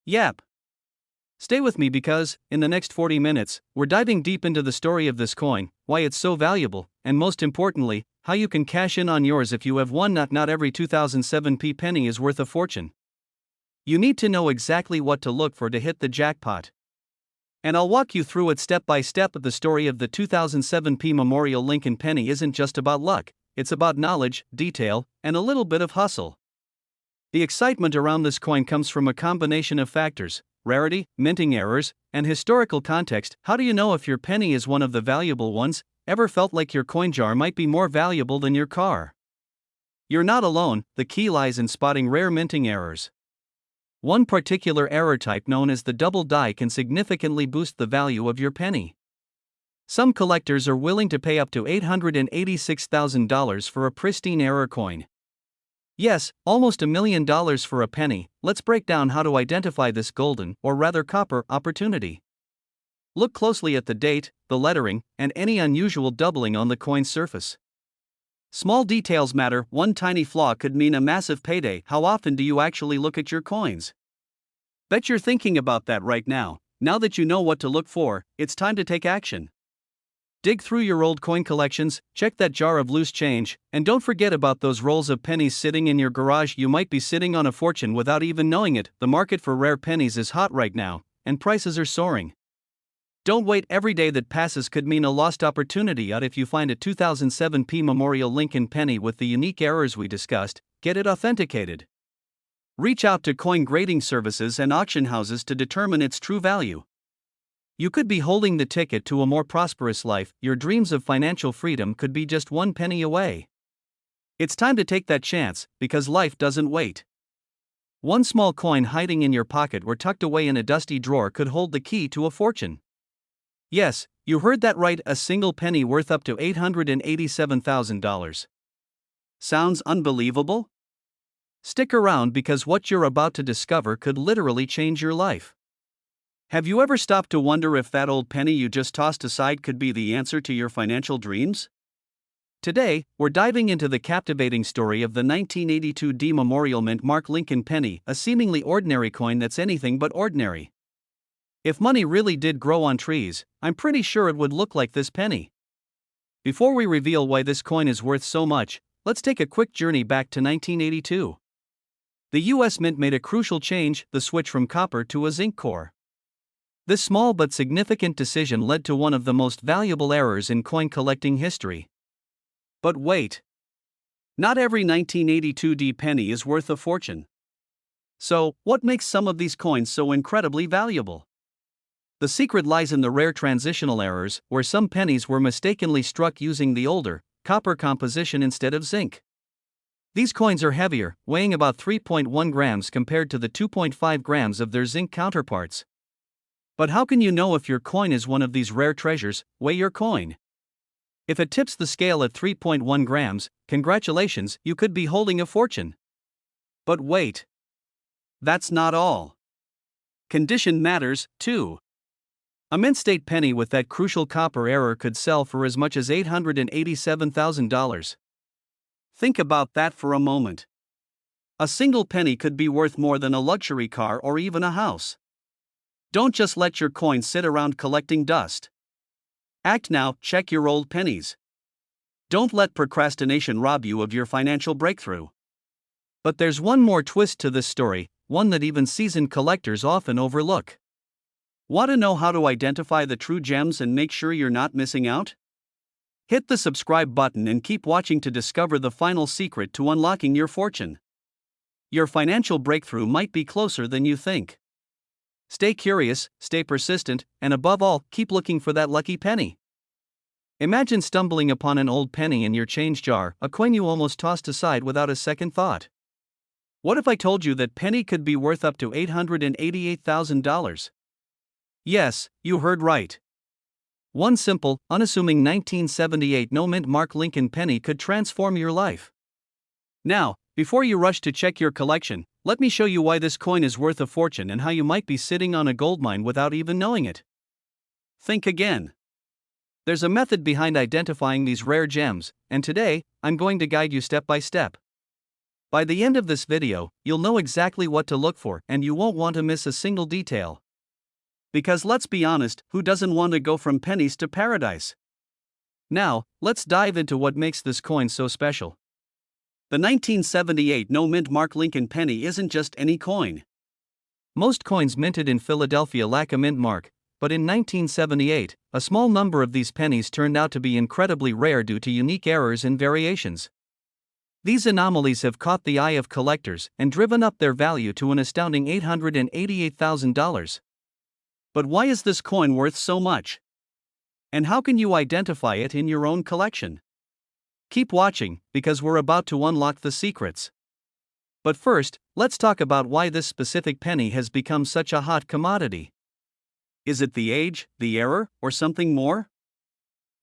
Yep. Stay with me because, in the next 40 minutes, we're diving deep into the story of this coin, why it's so valuable, and most importantly, how you can cash in on yours if you have one. Not every 2007 penny is worth a fortune. You need to know exactly what to look for to hit the jackpot. And I'll walk you through it step by step. The story of the 2007 Memorial Lincoln penny isn't just about luck, it's about knowledge, detail, and a little bit of hustle. The excitement around this coin comes from a combination of factors: rarity, minting errors, and historical context. How do you know if your penny is one of the valuable ones? Ever felt like your coin jar might be more valuable than your car? You're not alone. The key lies in spotting rare minting errors. One particular error type, known as the double die, can significantly boost the value of your penny. Some collectors are willing to pay up to $886,000 for a pristine error coin. Yes, almost $1 million for a penny. Let's break down how to identify this golden, or rather copper, opportunity. Look closely at the date, the lettering, and any unusual doubling on the coin's surface. Small details matter. One tiny flaw could mean a massive payday. How often do you actually look at your coins? Bet you're thinking about that right now. Now that you know what to look for, it's time to take action. Dig through your old coin collections, check that jar of loose change, and don't forget about those rolls of pennies sitting in your garage. You might be sitting on a fortune without even knowing it. The market for rare pennies is hot right now, and prices are soaring. Don't wait. Every day that passes could mean a lost opportunity. If you find a 2007 Memorial Lincoln penny with the unique errors we discussed, get it authenticated. Reach out to coin grading services and auction houses to determine its true value. You could be holding the ticket to a more prosperous life. Your dreams of financial freedom could be just one penny away. It's time to take that chance, because life doesn't wait. One small coin hiding in your pocket or tucked away in a dusty drawer could hold the key to a fortune. Yes, you heard that right, a single penny worth up to $887,000. Sounds unbelievable? Stick around, because what you're about to discover could literally change your life. Have you ever stopped to wonder if that old penny you just tossed aside could be the answer to your financial dreams? Today, we're diving into the captivating story of the 1982 Memorial Mint Mark Lincoln penny, a seemingly ordinary coin that's anything but ordinary. If money really did grow on trees, I'm pretty sure it would look like this penny. Before we reveal why this coin is worth so much, let's take a quick journey back to 1982. The US Mint made a crucial change, the switch from copper to a zinc core. This small but significant decision led to one of the most valuable errors in coin collecting history. But wait. Not every 1982 penny is worth a fortune. So, what makes some of these coins so incredibly valuable? The secret lies in the rare transitional errors, where some pennies were mistakenly struck using the older, copper composition instead of zinc. These coins are heavier, weighing about 3.1 grams compared to the 2.5 grams of their zinc counterparts. But how can you know if your coin is one of these rare treasures? Weigh your coin. If it tips the scale at 3.1 grams, congratulations, you could be holding a fortune. But wait. That's not all. Condition matters, too. A mint state penny with that crucial copper error could sell for as much as $887,000. Think about that for a moment. A single penny could be worth more than a luxury car or even a house. Don't just let your coin sit around collecting dust. Act now. Check your old pennies. Don't let procrastination rob you of your financial breakthrough. But there's one more twist to this story, one that even seasoned collectors often overlook. Want to know how to identify the true gems and make sure you're not missing out? Hit the subscribe button and keep watching to discover the final secret to unlocking your fortune. Your financial breakthrough might be closer than you think. Stay curious, stay persistent, and above all, keep looking for that lucky penny. Imagine stumbling upon an old penny in your change jar, a coin you almost tossed aside without a second thought. What if I told you that penny could be worth up to $888,000? Yes, you heard right. One simple, unassuming 1978 no-mint Mark Lincoln penny could transform your life. Now, before you rush to check your collection, let me show you why this coin is worth a fortune and how you might be sitting on a goldmine without even knowing it. Think again. There's a method behind identifying these rare gems, and today, I'm going to guide you step by step. By the end of this video, you'll know exactly what to look for, and you won't want to miss a single detail. Because let's be honest, who doesn't want to go from pennies to paradise? Now, let's dive into what makes this coin so special. The 1978 no-mint Mark Lincoln penny isn't just any coin. Most coins minted in Philadelphia lack a mint mark, but in 1978, a small number of these pennies turned out to be incredibly rare due to unique errors and variations. These anomalies have caught the eye of collectors and driven up their value to an astounding $888,000. But why is this coin worth so much? And how can you identify it in your own collection? Keep watching, because we're about to unlock the secrets. But first, let's talk about why this specific penny has become such a hot commodity. Is it the age, the error, or something more?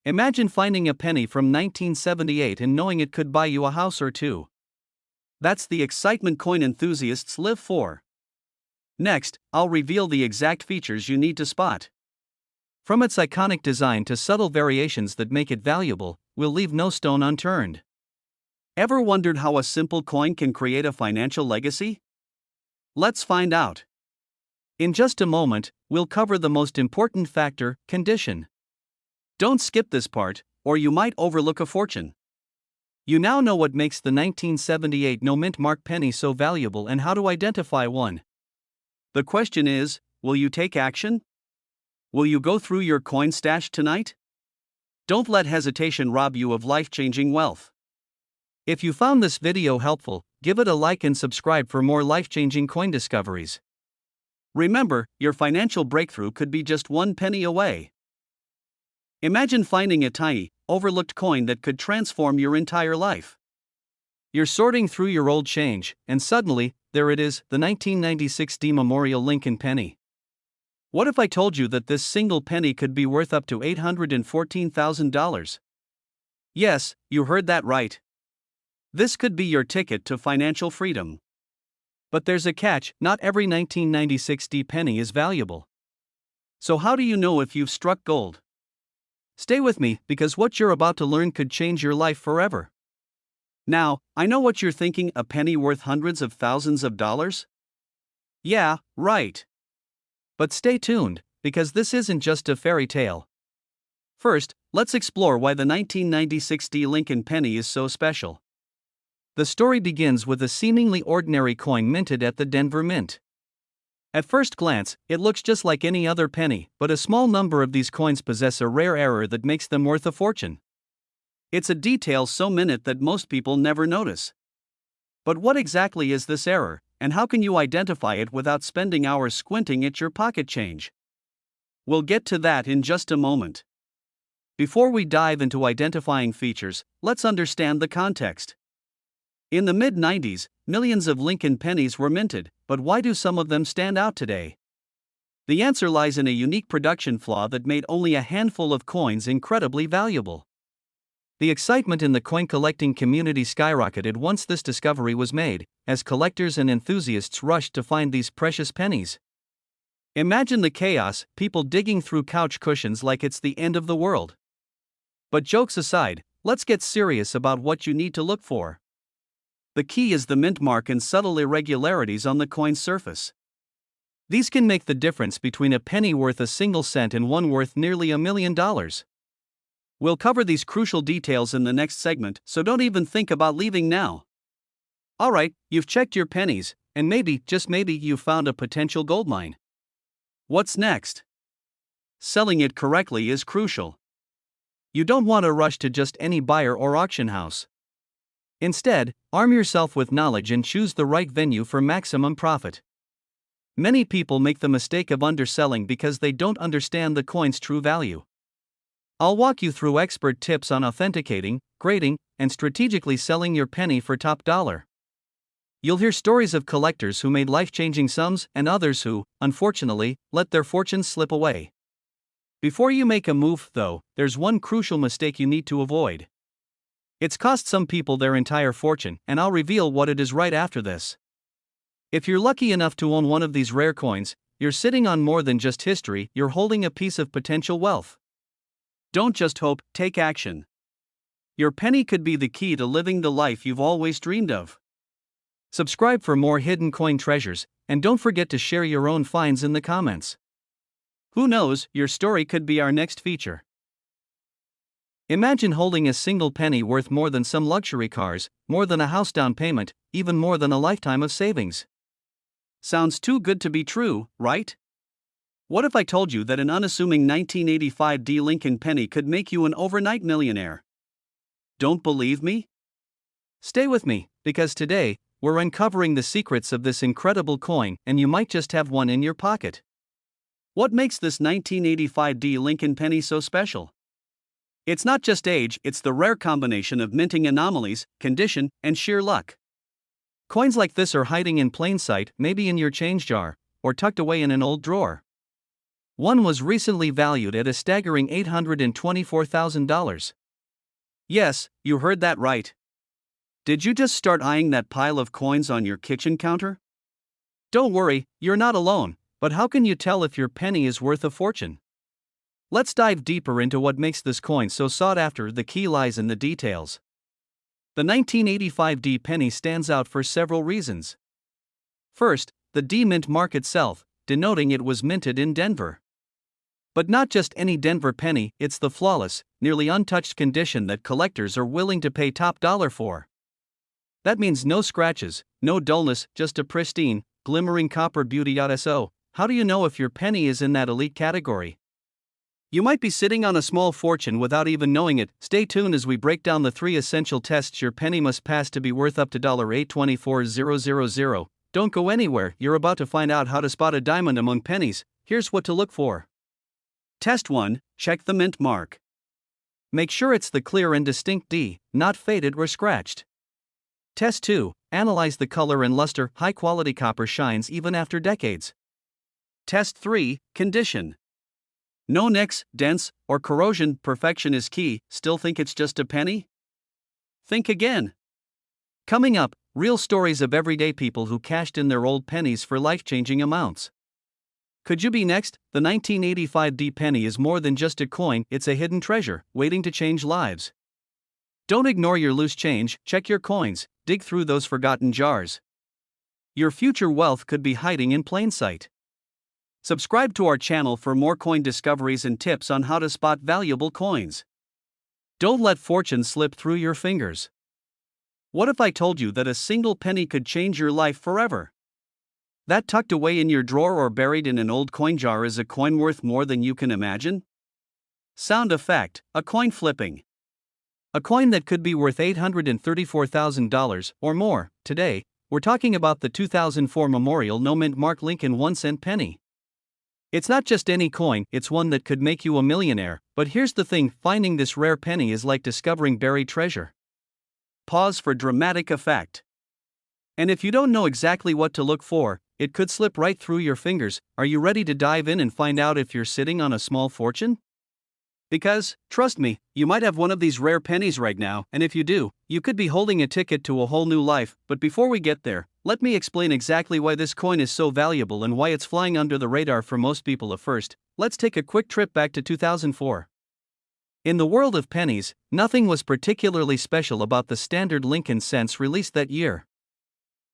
Imagine finding a penny from 1978 and knowing it could buy you a house or two. That's the excitement coin enthusiasts live for. Next, I'll reveal the exact features you need to spot. From its iconic design to subtle variations that make it valuable, we'll leave no stone unturned. Ever wondered how a simple coin can create a financial legacy? Let's find out. In just a moment, we'll cover the most important factor: condition. Don't skip this part, or you might overlook a fortune. You now know what makes the 1978 no mint mark penny so valuable and how to identify one. The question is, will you take action? Will you go through your coin stash tonight? Don't let hesitation rob you of life-changing wealth. If you found this video helpful, give it a like and subscribe for more life-changing coin discoveries. Remember, your financial breakthrough could be just one penny away. Imagine finding a tiny, overlooked coin that could transform your entire life. You're sorting through your old change, and suddenly, there it is, the 1996 D Memorial Lincoln penny. What if I told you that this single penny could be worth up to $814,000? Yes, you heard that right. This could be your ticket to financial freedom. But there's a catch: not every 1996 D penny is valuable. So how do you know if you've struck gold? Stay with me, because what you're about to learn could change your life forever. Now, I know what you're thinking: a penny worth hundreds of thousands of dollars? Yeah, right. But stay tuned, because this isn't just a fairy tale. First, let's explore why the 1996 D Lincoln penny is so special. The story begins with a seemingly ordinary coin minted at the Denver Mint. At first glance, it looks just like any other penny, but a small number of these coins possess a rare error that makes them worth a fortune. It's a detail so minute that most people never notice. But what exactly is this error, and how can you identify it without spending hours squinting at your pocket change? We'll get to that in just a moment. Before we dive into identifying features, let's understand the context. In the mid-90s, millions of Lincoln pennies were minted, but why do some of them stand out today? The answer lies in a unique production flaw that made only a handful of coins incredibly valuable. The excitement in the coin collecting community skyrocketed once this discovery was made, as collectors and enthusiasts rushed to find these precious pennies. Imagine the chaos: people digging through couch cushions like it's the end of the world. But jokes aside, let's get serious about what you need to look for. The key is the mint mark and subtle irregularities on the coin's surface. These can make the difference between a penny worth a single cent and one worth nearly $1 million. We'll cover these crucial details in the next segment, so don't even think about leaving now. Alright, you've checked your pennies, and maybe, just maybe, you found a potential goldmine. What's next? Selling it correctly is crucial. You don't want to rush to just any buyer or auction house. Instead, arm yourself with knowledge and choose the right venue for maximum profit. Many people make the mistake of underselling because they don't understand the coin's true value. I'll walk you through expert tips on authenticating, grading, and strategically selling your penny for top dollar. You'll hear stories of collectors who made life-changing sums and others who, unfortunately, let their fortunes slip away. Before you make a move, though, there's one crucial mistake you need to avoid. It's cost some people their entire fortune, and I'll reveal what it is right after this. If you're lucky enough to own one of these rare coins, you're sitting on more than just history, you're holding a piece of potential wealth. Don't just hope, take action. Your penny could be the key to living the life you've always dreamed of. Subscribe for more hidden coin treasures, and don't forget to share your own finds in the comments. Who knows, your story could be our next feature. Imagine holding a single penny worth more than some luxury cars, more than a house down payment, even more than a lifetime of savings. Sounds too good to be true, right? What if I told you that an unassuming 1985 D Lincoln penny could make you an overnight millionaire? Don't believe me? Stay with me, because today, we're uncovering the secrets of this incredible coin, and you might just have one in your pocket. What makes this 1985 D Lincoln penny so special? It's not just age, it's the rare combination of minting anomalies, condition, and sheer luck. Coins like this are hiding in plain sight, maybe in your change jar, or tucked away in an old drawer. One was recently valued at a staggering $824,000. Yes, you heard that right. Did you just start eyeing that pile of coins on your kitchen counter? Don't worry, you're not alone, but how can you tell if your penny is worth a fortune? Let's dive deeper into what makes this coin so sought after. The key lies in the details. The 1985 D penny stands out for several reasons. First, the D mint mark itself, denoting it was minted in Denver. But not just any Denver penny, it's the flawless, nearly untouched condition that collectors are willing to pay top dollar for. That means no scratches, no dullness, just a pristine, glimmering copper beauty. So, how do you know if your penny is in that elite category? You might be sitting on a small fortune without even knowing it. Stay tuned as we break down the 3 essential tests your penny must pass to be worth up to $824,000. Don't go anywhere, you're about to find out how to spot a diamond among pennies. Here's what to look for. Test 1, check the mint mark. Make sure it's the clear and distinct D, not faded or scratched. Test 2, analyze the color and luster. High quality copper shines even after decades. Test 3, condition. No nicks, dents, or corrosion. Perfection is key. Still think it's just a penny? Think again. Coming up, real stories of everyday people who cashed in their old pennies for life-changing amounts. Could you be next? The 1985 D penny is more than just a coin, it's a hidden treasure, waiting to change lives. Don't ignore your loose change, check your coins, dig through those forgotten jars. Your future wealth could be hiding in plain sight. Subscribe to our channel for more coin discoveries and tips on how to spot valuable coins. Don't let fortune slip through your fingers. What if I told you that a single penny could change your life forever? That tucked away in your drawer or buried in an old coin jar is a coin worth more than you can imagine? Sound effect, a coin flipping. A coin that could be worth $834,000 or more. Today, we're talking about the 2004 Memorial No Mint Mark Lincoln 1-cent penny. It's not just any coin, it's one that could make you a millionaire. But here's the thing, finding this rare penny is like discovering buried treasure. Pause for dramatic effect. And if you don't know exactly what to look for, it could slip right through your fingers. Are you ready to dive in and find out if you're sitting on a small fortune? Because, trust me, you might have one of these rare pennies right now, and if you do, you could be holding a ticket to a whole new life. But before we get there, let me explain exactly why this coin is so valuable and why it's flying under the radar for most people. First, let's take a quick trip back to 2004. In the world of pennies, nothing was particularly special about the standard Lincoln cents released that year.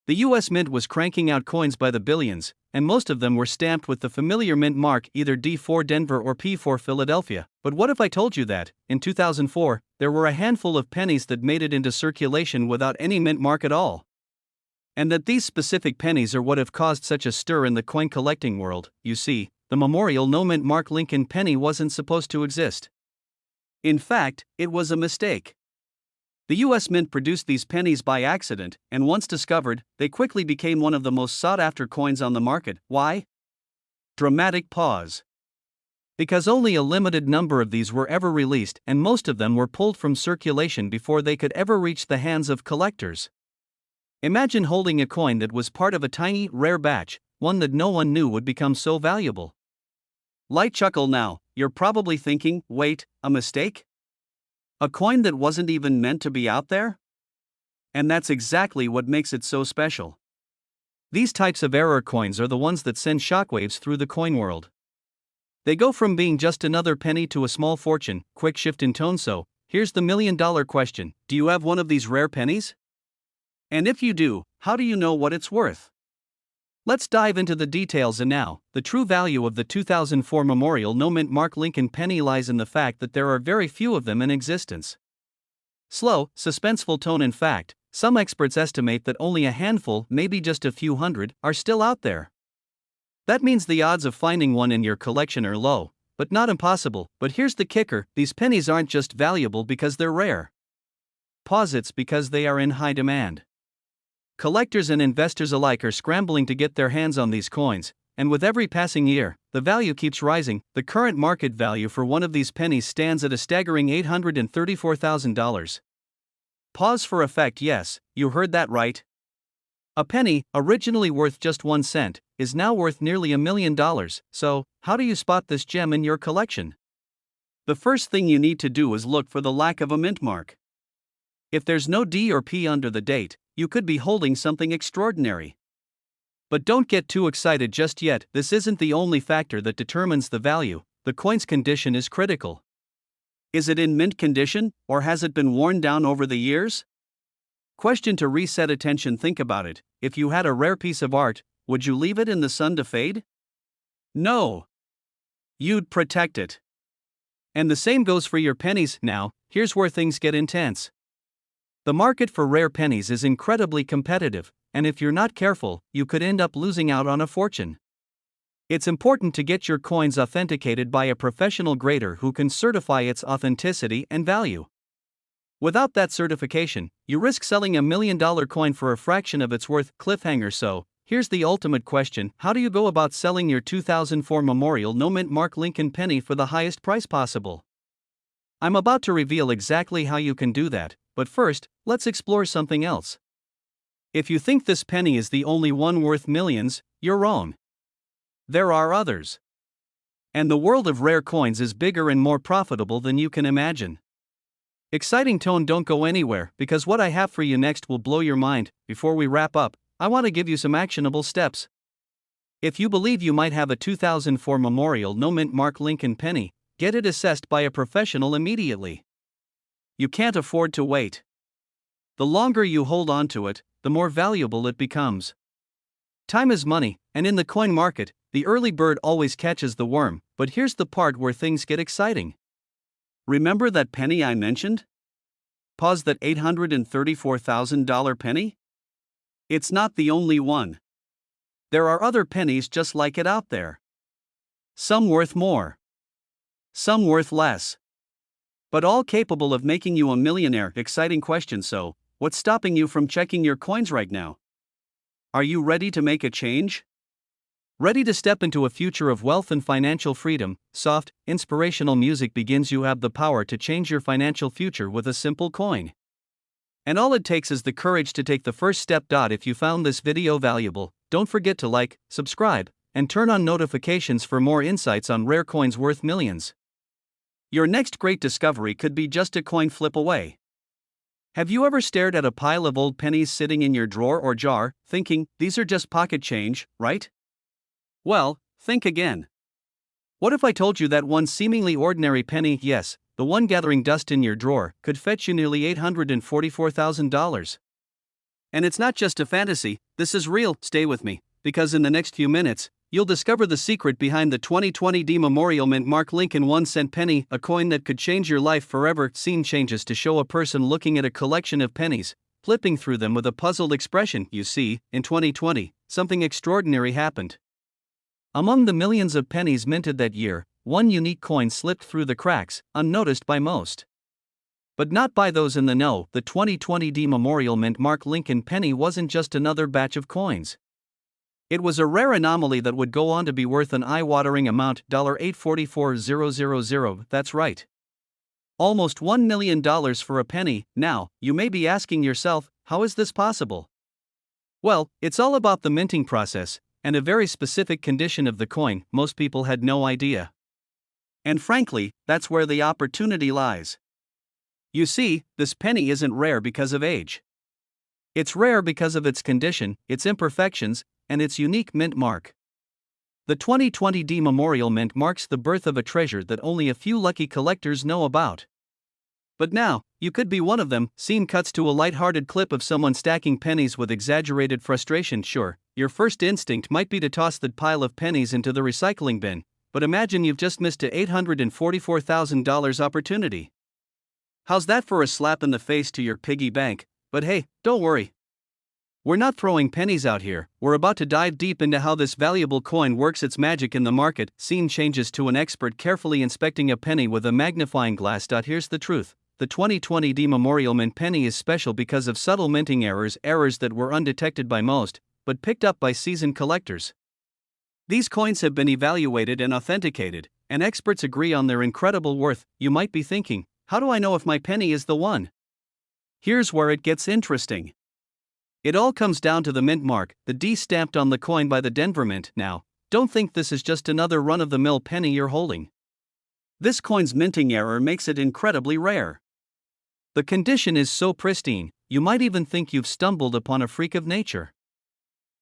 The US Mint was cranking out coins by the billions, and most of them were stamped with the familiar mint mark, either D4 Denver or P4 Philadelphia. But what if I told you that, in 2004, there were a handful of pennies that made it into circulation without any mint mark at all? And that these specific pennies are what have caused such a stir in the coin collecting world. You see, the Memorial No Mint Mark Lincoln penny wasn't supposed to exist. In fact, it was a mistake. The US Mint produced these pennies by accident, and once discovered, they quickly became one of the most sought-after coins on the market. Why? Dramatic pause. Because only a limited number of these were ever released, and most of them were pulled from circulation before they could ever reach the hands of collectors. Imagine holding a coin that was part of a tiny, rare batch, one that no one knew would become so valuable. Light chuckle now, you're probably thinking, wait, a mistake? A coin that wasn't even meant to be out there? And that's exactly what makes it so special. These types of error coins are the ones that send shockwaves through the coin world. They go from being just another penny to a small fortune. Quick shift in tone. So, here's the million-dollar question. Do you have one of these rare pennies? And if you do, how do you know what it's worth? Let's dive into the details. And now, the true value of the 2004 Memorial No Mint Mark Lincoln penny lies in the fact that there are very few of them in existence. Slow, suspenseful tone. In fact, some experts estimate that only a handful, maybe just a few hundred, are still out there. That means the odds of finding one in your collection are low, but not impossible. But here's the kicker, these pennies aren't just valuable because they're rare. Pause, it's because they are in high demand. Collectors and investors alike are scrambling to get their hands on these coins, and with every passing year, the value keeps rising. The current market value for one of these pennies stands at a staggering $834,000. Pause for effect. Yes, you heard that right. A penny, originally worth just 1 cent, is now worth nearly $1 million. So, how do you spot this gem in your collection? The first thing you need to do is look for the lack of a mint mark. If there's no D or P under the date, you could be holding something extraordinary. But don't get too excited just yet, this isn't the only factor that determines the value. The coin's condition is critical. Is it in mint condition, or has it been worn down over the years? Question to reset attention. Think about it. If you had a rare piece of art, would you leave it in the sun to fade? No. You'd protect it. And the same goes for your pennies. Now, here's where things get intense. The market for rare pennies is incredibly competitive, and if you're not careful, you could end up losing out on a fortune. It's important to get your coins authenticated by a professional grader who can certify its authenticity and value. Without that certification, you risk selling $1 million coin for a fraction of its worth. Cliffhanger. So, here's the ultimate question: how do you go about selling your 2004 Memorial No Mint Mark Lincoln penny for the highest price possible? I'm about to reveal exactly how you can do that, but first, let's explore something else. If you think this penny is the only one worth millions, you're wrong. There are others. And the world of rare coins is bigger and more profitable than you can imagine. Exciting tone, don't go anywhere, because what I have for you next will blow your mind. Before we wrap up, I want to give you some actionable steps. If you believe you might have a 2004 Memorial No Mint Mark Lincoln penny, get it assessed by a professional immediately. You can't afford to wait. The longer you hold on to it, the more valuable it becomes. Time is money, and in the coin market, the early bird always catches the worm. But here's the part where things get exciting. Remember that penny I mentioned? Pause. That $834,000 penny? It's not the only one. There are other pennies just like it out there. Some worth more. Some worth less. But all capable of making you a millionaire. Exciting question. So, what's stopping you from checking your coins right now? Are you ready to make a change? Ready to step into a future of wealth and financial freedom? Soft, inspirational music begins. You have the power to change your financial future with a simple coin. And all it takes is the courage to take the first step. If you found this video valuable, don't forget to like, subscribe, and turn on notifications for more insights on rare coins worth millions. Your next great discovery could be just a coin flip away. Have you ever stared at a pile of old pennies sitting in your drawer or jar, thinking, these are just pocket change, right? Well, think again. What if I told you that one seemingly ordinary penny, yes, the one gathering dust in your drawer, could fetch you nearly $844,000? And it's not just a fantasy, this is real. Stay with me, because in the next few minutes, you'll discover the secret behind the 2020 D Memorial Mint Mark Lincoln 1-cent penny, a coin that could change your life forever. Scene changes to show a person looking at a collection of pennies, flipping through them with a puzzled expression. You see, in 2020, something extraordinary happened. Among the millions of pennies minted that year, one unique coin slipped through the cracks, unnoticed by most. But not by those in the know. The 2020 D Memorial Mint Mark Lincoln penny wasn't just another batch of coins. It was a rare anomaly that would go on to be worth an eye-watering amount, $844,000. That's right. Almost $1 million for a penny. Now, you may be asking yourself, how is this possible? Well, it's all about the minting process, and a very specific condition of the coin. Most people had no idea. And frankly, that's where the opportunity lies. You see, this penny isn't rare because of age. It's rare because of its condition, its imperfections, and its unique mint mark. The 2020 D Memorial Mint marks the birth of a treasure that only a few lucky collectors know about. But now, you could be one of them. Scene cuts to a light-hearted clip of someone stacking pennies with exaggerated frustration. Sure, your first instinct might be to toss that pile of pennies into the recycling bin, but imagine you've just missed a $844,000 opportunity. How's that for a slap in the face to your piggy bank? But hey, don't worry. We're not throwing pennies out here. We're about to dive deep into how this valuable coin works its magic in the market. Scene changes to an expert carefully inspecting a penny with a magnifying glass. Here's the truth. The 2020 D Memorial Mint penny is special because of subtle minting errors that were undetected by most, but picked up by seasoned collectors. These coins have been evaluated and authenticated, and experts agree on their incredible worth. You might be thinking, how do I know if my penny is the one? Here's where it gets interesting. It all comes down to the mint mark, the D stamped on the coin by the Denver Mint. Now, don't think this is just another run-of-the-mill penny you're holding. This coin's minting error makes it incredibly rare. The condition is so pristine, you might even think you've stumbled upon a freak of nature.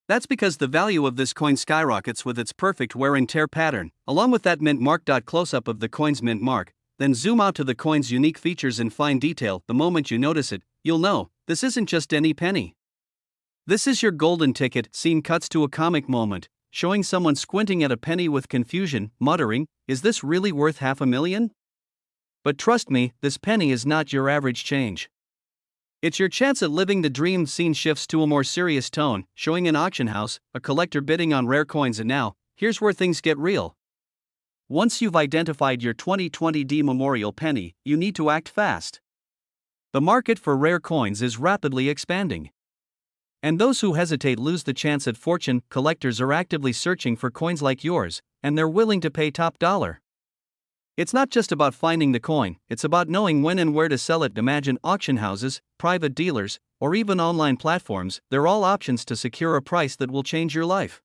That's because the value of this coin skyrockets with its perfect wear and tear pattern, along with that mint mark. Close-up of the coin's mint mark, then zoom out to the coin's unique features in fine detail. The moment you notice it, you'll know, this isn't just any penny. This is your golden ticket. Scene cuts to a comic moment, showing someone squinting at a penny with confusion, muttering, "Is this really worth $500,000? But trust me, this penny is not your average change. It's your chance at living the dream." Scene shifts to a more serious tone, showing an auction house, a collector bidding on rare coins. And now, here's where things get real. Once you've identified your 2020 D Memorial penny, you need to act fast. The market for rare coins is rapidly expanding. And those who hesitate lose the chance at fortune. Collectors are actively searching for coins like yours, and they're willing to pay top dollar. It's not just about finding the coin, it's about knowing when and where to sell it. Imagine auction houses, private dealers, or even online platforms. They're all options to secure a price that will change your life.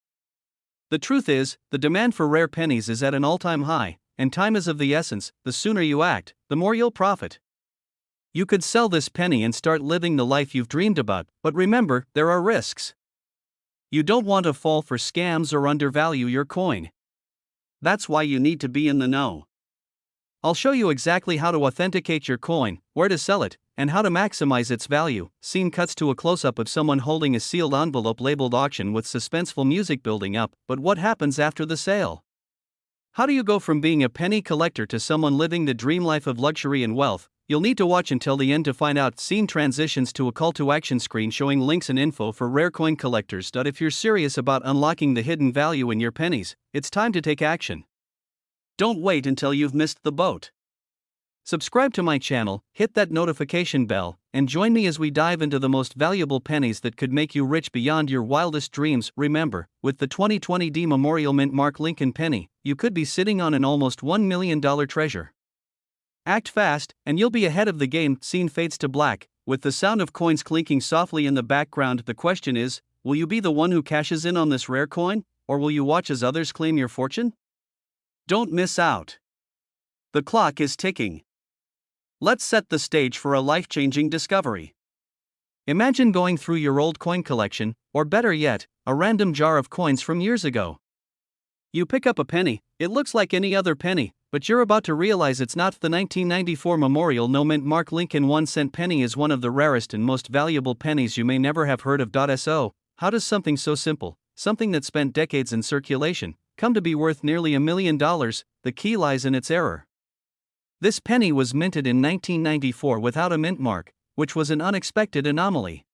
The truth is, the demand for rare pennies is at an all-time high, and time is of the essence. The sooner you act, the more you'll profit. You could sell this penny and start living the life you've dreamed about, but remember, there are risks. You don't want to fall for scams or undervalue your coin. That's why you need to be in the know. I'll show you exactly how to authenticate your coin, where to sell it, and how to maximize its value. Scene cuts to a close-up of someone holding a sealed envelope labeled auction with suspenseful music building up. But what happens after the sale? How do you go from being a penny collector to someone living the dream life of luxury and wealth? You'll need to watch until the end to find out. Scene transitions to a call to action screen showing links and info for rare coin collectors. If you're serious about unlocking the hidden value in your pennies, it's time to take action. Don't wait until you've missed the boat. Subscribe to my channel, hit that notification bell, and join me as we dive into the most valuable pennies that could make you rich beyond your wildest dreams. Remember, with the 2020 D Memorial Mint Mark Lincoln penny, you could be sitting on an almost $1 million treasure. Act fast, and you'll be ahead of the game. Scene fades to black, with the sound of coins clinking softly in the background. The question is, will you be the one who cashes in on this rare coin, or will you watch as others claim your fortune? Don't miss out. The clock is ticking. Let's set the stage for a life-changing discovery. Imagine going through your old coin collection, or better yet, a random jar of coins from years ago. You pick up a penny. It looks like any other penny, but you're about to realize it's not. The 1994 Memorial No Mint Mark Lincoln 1-cent penny is one of the rarest and most valuable pennies you may never have heard of. So, how does something so simple, something that spent decades in circulation, come to be worth nearly $1 million? The key lies in its error. This penny was minted in 1994 without a mint mark, which was an unexpected anomaly.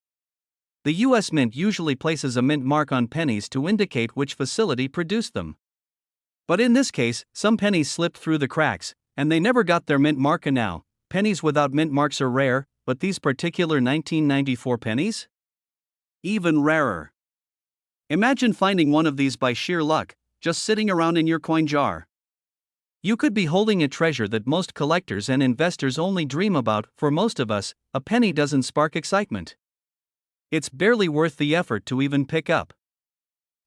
The U.S. Mint usually places a mint mark on pennies to indicate which facility produced them. But in this case, some pennies slipped through the cracks, and they never got their mint mark. And now, pennies without mint marks are rare, but these particular 1994 pennies? Even rarer. Imagine finding one of these by sheer luck, just sitting around in your coin jar. You could be holding a treasure that most collectors and investors only dream about. For most of us, a penny doesn't spark excitement. It's barely worth the effort to even pick up.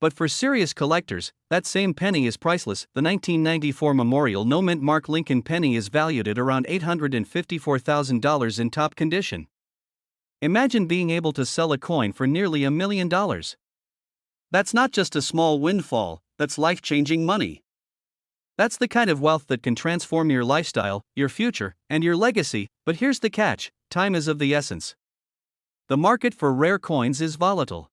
But for serious collectors, that same penny is priceless. The 1994 Memorial No Mint Mark Lincoln penny is valued at around $854,000 in top condition. Imagine being able to sell a coin for nearly $1 million. That's not just a small windfall, that's life-changing money. That's the kind of wealth that can transform your lifestyle, your future, and your legacy. But here's the catch: time is of the essence. The market for rare coins is volatile.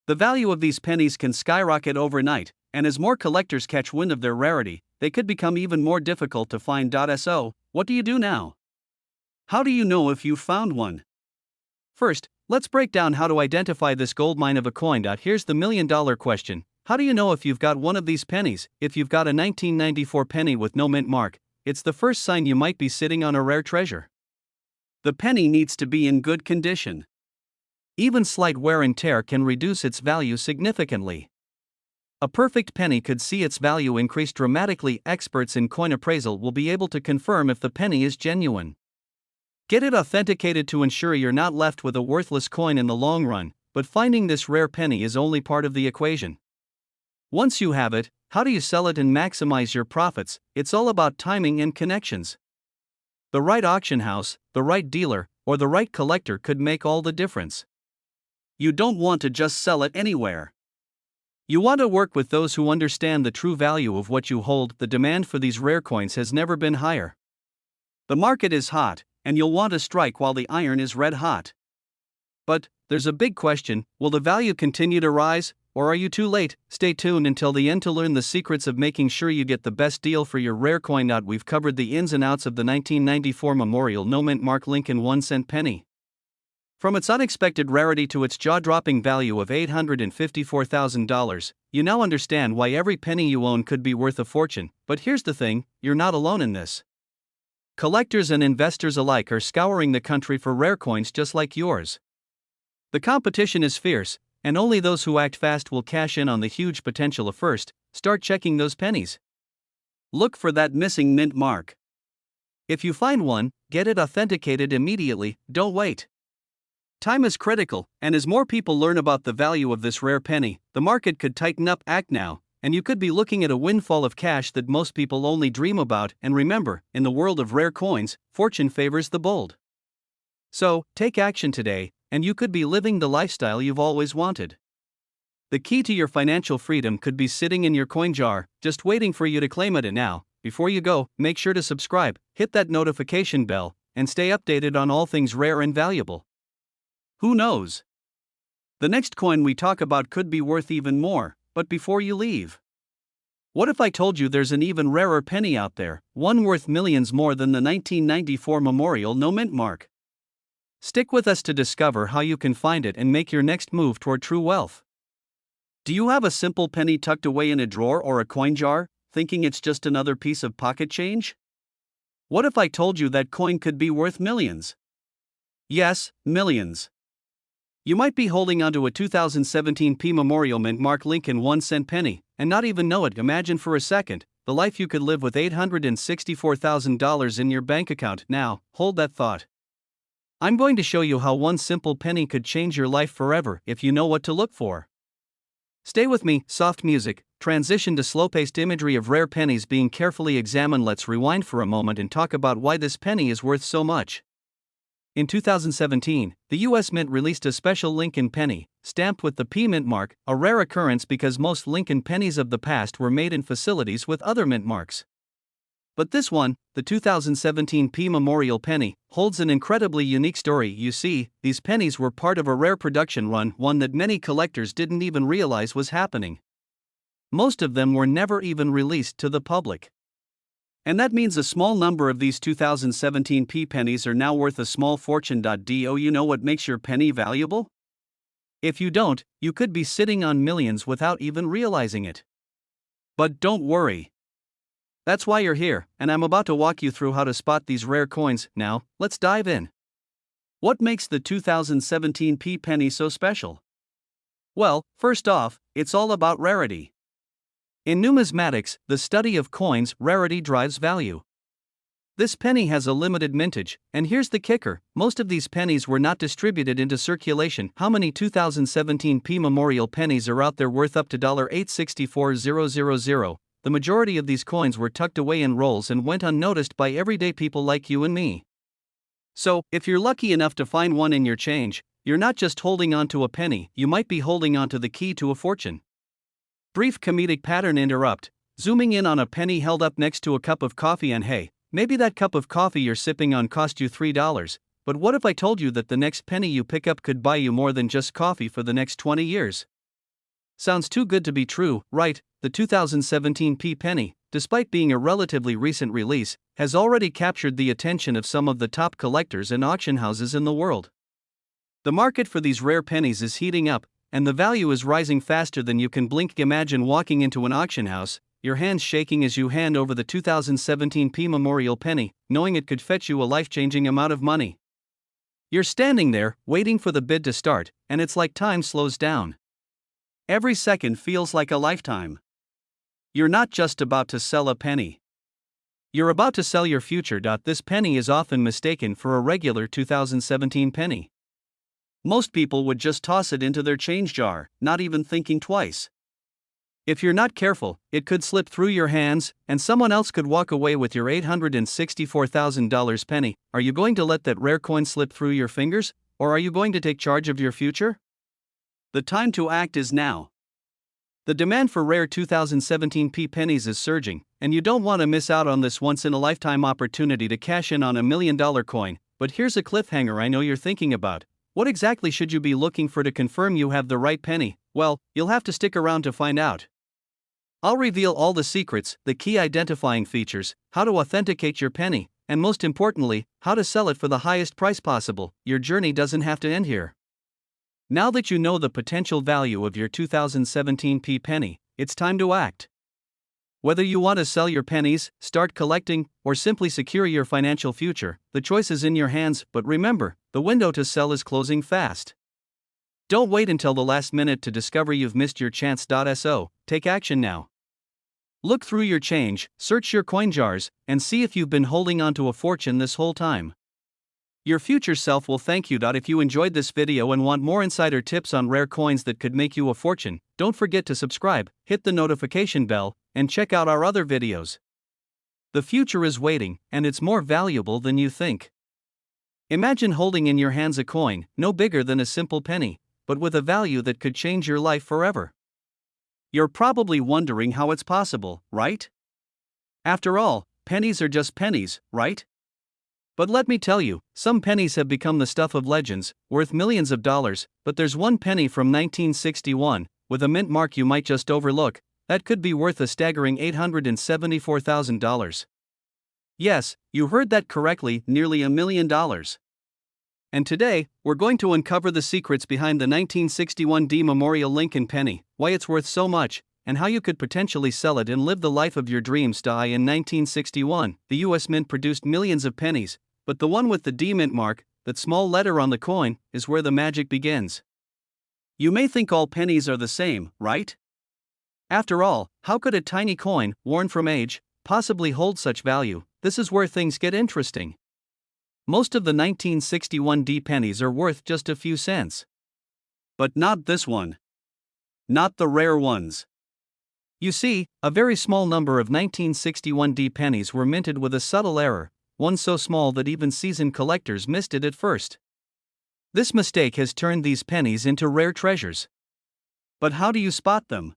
The value of these pennies can skyrocket overnight, and as more collectors catch wind of their rarity, they could become even more difficult to find. So, what do you do now? How do you know if you've found one? First, let's break down how to identify this goldmine of a coin. Here's the million-dollar question. How do you know if you've got one of these pennies? If you've got a 1994 penny with no mint mark, it's the first sign you might be sitting on a rare treasure. The penny needs to be in good condition. Even slight wear and tear can reduce its value significantly. A perfect penny could see its value increase dramatically. Experts in coin appraisal will be able to confirm if the penny is genuine. Get it authenticated to ensure you're not left with a worthless coin in the long run. but finding this rare penny is only part of the equation. Once you have it, how do you sell it and maximize your profits? It's all about timing and connections. The right auction house, the right dealer, or the right collector could make all the difference. You don't want to just sell it anywhere. You want to work with those who understand the true value of what you hold. The demand for these rare coins has never been higher. The market is hot, and you'll want to strike while the iron is red hot. But there's a big question: will the value continue to rise, or are you too late? Stay tuned until the end to learn the secrets of making sure you get the best deal for your rare coin. We've covered the ins and outs of the 1994 Memorial No Mint Mark Lincoln 1-cent penny. From its unexpected rarity to its jaw-dropping value of $854,000, you now understand why every penny you own could be worth a fortune. But here's the thing: you're not alone in this. Collectors and investors alike are scouring the country for rare coins just like yours. The competition is fierce, and only those who act fast will cash in on the huge potential. First, start checking those pennies. Look for that missing mint mark. If you find one, get it authenticated immediately, don't wait. Time is critical, and as more people learn about the value of this rare penny, the market could tighten up. Act now, and you could be looking at a windfall of cash that most people only dream about. And remember, in the world of rare coins, fortune favors the bold. So, take action today, and you could be living the lifestyle you've always wanted. The key to your financial freedom could be sitting in your coin jar, just waiting for you to claim it. And now, before you go, make sure to subscribe, hit that notification bell, and stay updated on all things rare and valuable. Who knows? The next coin we talk about could be worth even more. But before you leave, what if I told you there's an even rarer penny out there, one worth millions more than the 1994 Memorial No Mint Mark? Stick with us to discover how you can find it and make your next move toward true wealth. Do you have a simple penny tucked away in a drawer or a coin jar, thinking it's just another piece of pocket change? What if I told you that coin could be worth millions? Yes, millions. You might be holding onto a 2017 Memorial Mint Mark Lincoln 1-cent penny and not even know it. Imagine for a second the life you could live with $864,000 in your bank account. Now, hold that thought. I'm going to show you how one simple penny could change your life forever if you know what to look for. Stay with me. Soft music, transition to slow-paced imagery of rare pennies being carefully examined. Let's rewind for a moment and talk about why this penny is worth so much. In 2017, the U.S. Mint released a special Lincoln penny, stamped with the P mint mark, a rare occurrence because most Lincoln pennies of the past were made in facilities with other mint marks. But this one, the 2017 P Memorial penny, holds an incredibly unique story. You see, these pennies were part of a rare production run, one that many collectors didn't even realize was happening. Most of them were never even released to the public. And that means a small number of these 2017 P pennies are now worth a small fortune. Do you know what makes your penny valuable? If you don't, you could be sitting on millions without even realizing it. But don't worry. That's why you're here, and I'm about to walk you through how to spot these rare coins. Now, let's dive in. What makes the 2017 P penny so special? Well, first off, it's all about rarity. In numismatics, the study of coins, rarity drives value. This penny has a limited mintage, and here's the kicker: most of these pennies were not distributed into circulation. How many 2017 P Memorial pennies are out there worth up to $864,000? The majority of these coins were tucked away in rolls and went unnoticed by everyday people like you and me. So, if you're lucky enough to find one in your change, you're not just holding on to a penny, you might be holding on to the key to a fortune. Brief comedic pattern interrupt. Zooming in on a penny held up next to a cup of coffee, and hey, maybe that cup of coffee you're sipping on cost you $3, but what if I told you that the next penny you pick up could buy you more than just coffee for the next 20 years? Sounds too good to be true, right? The 2017 P penny, despite being a relatively recent release, has already captured the attention of some of the top collectors and auction houses in the world. The market for these rare pennies is heating up, and the value is rising faster than you can blink. Imagine walking into an auction house, your hands shaking as you hand over the 2017 P Memorial penny, knowing it could fetch you a life-changing amount of money. You're standing there, waiting for the bid to start, and it's like time slows down. Every second feels like a lifetime. You're not just about to sell a penny. You're about to sell your future. This penny is often mistaken for a regular 2017 penny. Most people would just toss it into their change jar, not even thinking twice. If you're not careful, it could slip through your hands, and someone else could walk away with your $864,000 penny. Are you going to let that rare coin slip through your fingers, or are you going to take charge of your future? The time to act is now. The demand for rare 2017 pennies is surging, and you don't want to miss out on this once-in-a-lifetime opportunity to cash in on a $1 million coin. But here's a cliffhanger I know you're thinking about. What exactly should you be looking for to confirm you have the right penny? Well, you'll have to stick around to find out. I'll reveal all the secrets, the key identifying features, how to authenticate your penny, and most importantly, how to sell it for the highest price possible. Your journey doesn't have to end here. Now that you know the potential value of your 2017 penny, it's time to act. Whether you want to sell your pennies, start collecting, or simply secure your financial future, the choice is in your hands. But remember, the window to sell is closing fast. Don't wait until the last minute to discover you've missed your chance. Take action now. Look through your change, search your coin jars, and see if you've been holding on to a fortune this whole time. Your future self will thank you. If you enjoyed this video and want more insider tips on rare coins that could make you a fortune, don't forget to subscribe, hit the notification bell, and check out our other videos. The future is waiting, and it's more valuable than you think. Imagine holding in your hands a coin, no bigger than a simple penny, but with a value that could change your life forever. You're probably wondering how it's possible, right? After all, pennies are just pennies, right? But let me tell you, some pennies have become the stuff of legends, worth millions of dollars. But there's one penny from 1961, with a mint mark you might just overlook, that could be worth a staggering $874,000. Yes, you heard that correctly, nearly $1 million. And today, we're going to uncover the secrets behind the 1961 Memorial Lincoln penny, why it's worth so much, and how you could potentially sell it and live the life of your dreams. In 1961, the US Mint produced millions of pennies, but the one with the D mint mark, that small letter on the coin, is where the magic begins. You may think all pennies are the same, right? After all, how could a tiny coin, worn from age, possibly hold such value? This is where things get interesting. Most of the 1961 pennies are worth just a few cents. But not this one. Not the rare ones. You see, a very small number of 1961 pennies were minted with a subtle error, one so small that even seasoned collectors missed it at first. This mistake has turned these pennies into rare treasures. But how do you spot them?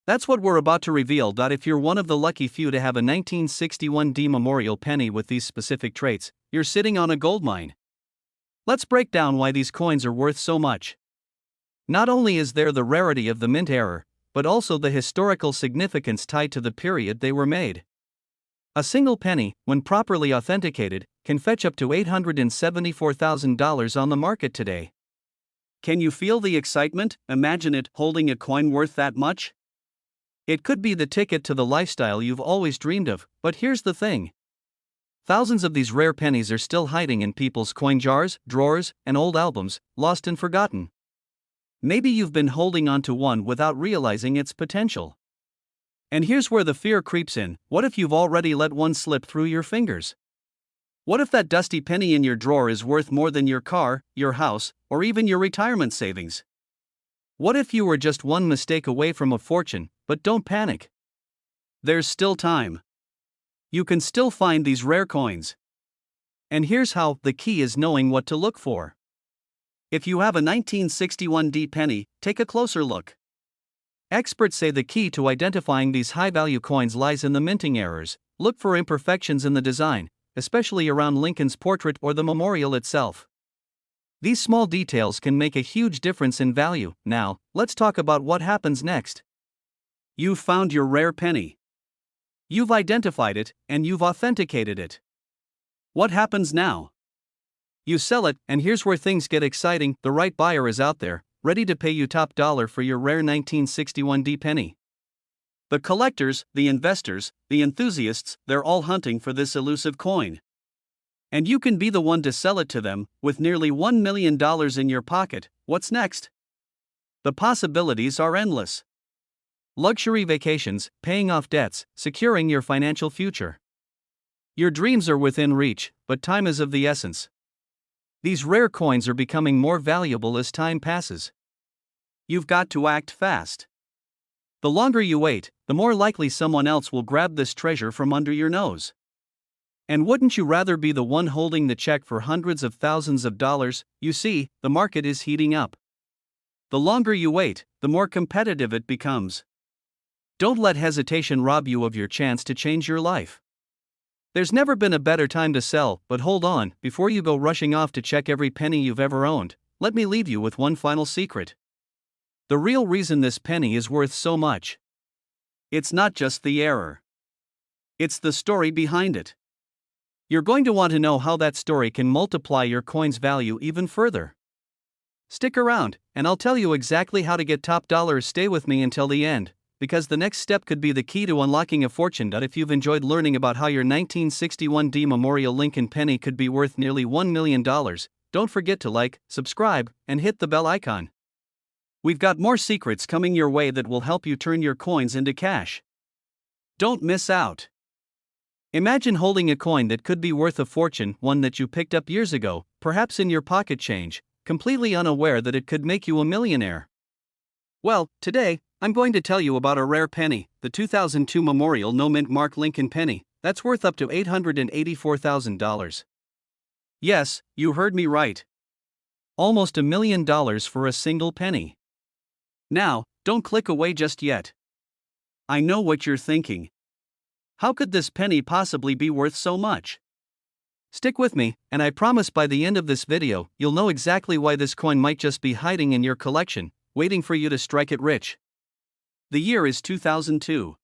That's what we're about to reveal. If you're one of the lucky few to have a 1961 Memorial penny with these specific traits, you're sitting on a goldmine. Let's break down why these coins are worth so much. Not only is there the rarity of the mint error, but also the historical significance tied to the period they were made. A single penny, when properly authenticated, can fetch up to $874,000 on the market today. Can you feel the excitement? Imagine it, holding a coin worth that much. It could be the ticket to the lifestyle you've always dreamed of. But here's the thing. Thousands of these rare pennies are still hiding in people's coin jars, drawers, and old albums, lost and forgotten. Maybe you've been holding on to one without realizing its potential. And here's where the fear creeps in. What if you've already let one slip through your fingers? What if that dusty penny in your drawer is worth more than your car, your house, or even your retirement savings? What if you were just one mistake away from a fortune? But don't panic. There's still time. You can still find these rare coins. And here's how. The key is knowing what to look for. If you have a 1961 penny, take a closer look. Experts say the key to identifying these high-value coins lies in the minting errors. Look for imperfections in the design, especially around Lincoln's portrait or the memorial itself. These small details can make a huge difference in value. Now, let's talk about what happens next. You've found your rare penny. You've identified it, and you've authenticated it. What happens now? You sell it, and here's where things get exciting. The right buyer is out there, ready to pay you top dollar for your rare 1961 penny. The collectors, the investors, the enthusiasts, they're all hunting for this elusive coin. And you can be the one to sell it to them, with nearly $1 million in your pocket. What's next? The possibilities are endless. Luxury vacations, paying off debts, securing your financial future. Your dreams are within reach, but time is of the essence. These rare coins are becoming more valuable as time passes. You've got to act fast. The longer you wait, the more likely someone else will grab this treasure from under your nose. And wouldn't you rather be the one holding the check for hundreds of thousands of dollars? You see, the market is heating up. The longer you wait, the more competitive it becomes. Don't let hesitation rob you of your chance to change your life. There's never been a better time to sell, but hold on, before you go rushing off to check every penny you've ever owned, let me leave you with one final secret. The real reason this penny is worth so much. It's not just the error. It's the story behind it. You're going to want to know how that story can multiply your coin's value even further. Stick around, and I'll tell you exactly how to get top dollars. Stay with me until the end, because the next step could be the key to unlocking a fortune. If you've enjoyed learning about how your 1961 D Memorial Lincoln penny could be worth nearly $1 million, don't forget to like, subscribe, and hit the bell icon. We've got more secrets coming your way that will help you turn your coins into cash. Don't miss out. Imagine holding a coin that could be worth a fortune, one that you picked up years ago, perhaps in your pocket change, completely unaware that it could make you a millionaire. Well, today, I'm going to tell you about a rare penny, the 2002 Memorial No Mint Mark Lincoln penny, that's worth up to $884,000. Yes, you heard me right. Almost $1 million for a single penny. Now, don't click away just yet. I know what you're thinking. How could this penny possibly be worth so much? Stick with me, and I promise by the end of this video, you'll know exactly why this coin might just be hiding in your collection, waiting for you to strike it rich. The year is 2002.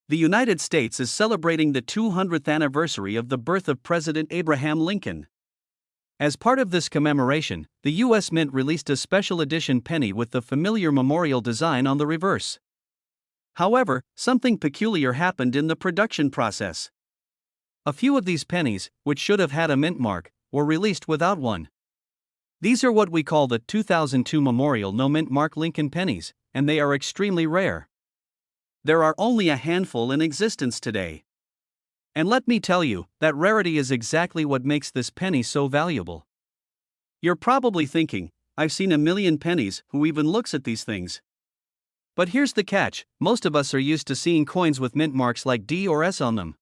The United States is celebrating the 200th anniversary of the birth of President Abraham Lincoln. As part of this commemoration, the U.S. Mint released a special edition penny with the familiar memorial design on the reverse. However, something peculiar happened in the production process. A few of these pennies, which should have had a mint mark, were released without one. These are what we call the 2002 Memorial No Mint Mark Lincoln pennies, and they are extremely rare. There are only a handful in existence today. And let me tell you, that rarity is exactly what makes this penny so valuable. You're probably thinking, I've seen a million pennies, who even looks at these things? But here's the catch, most of us are used to seeing coins with mint marks like D or S on them.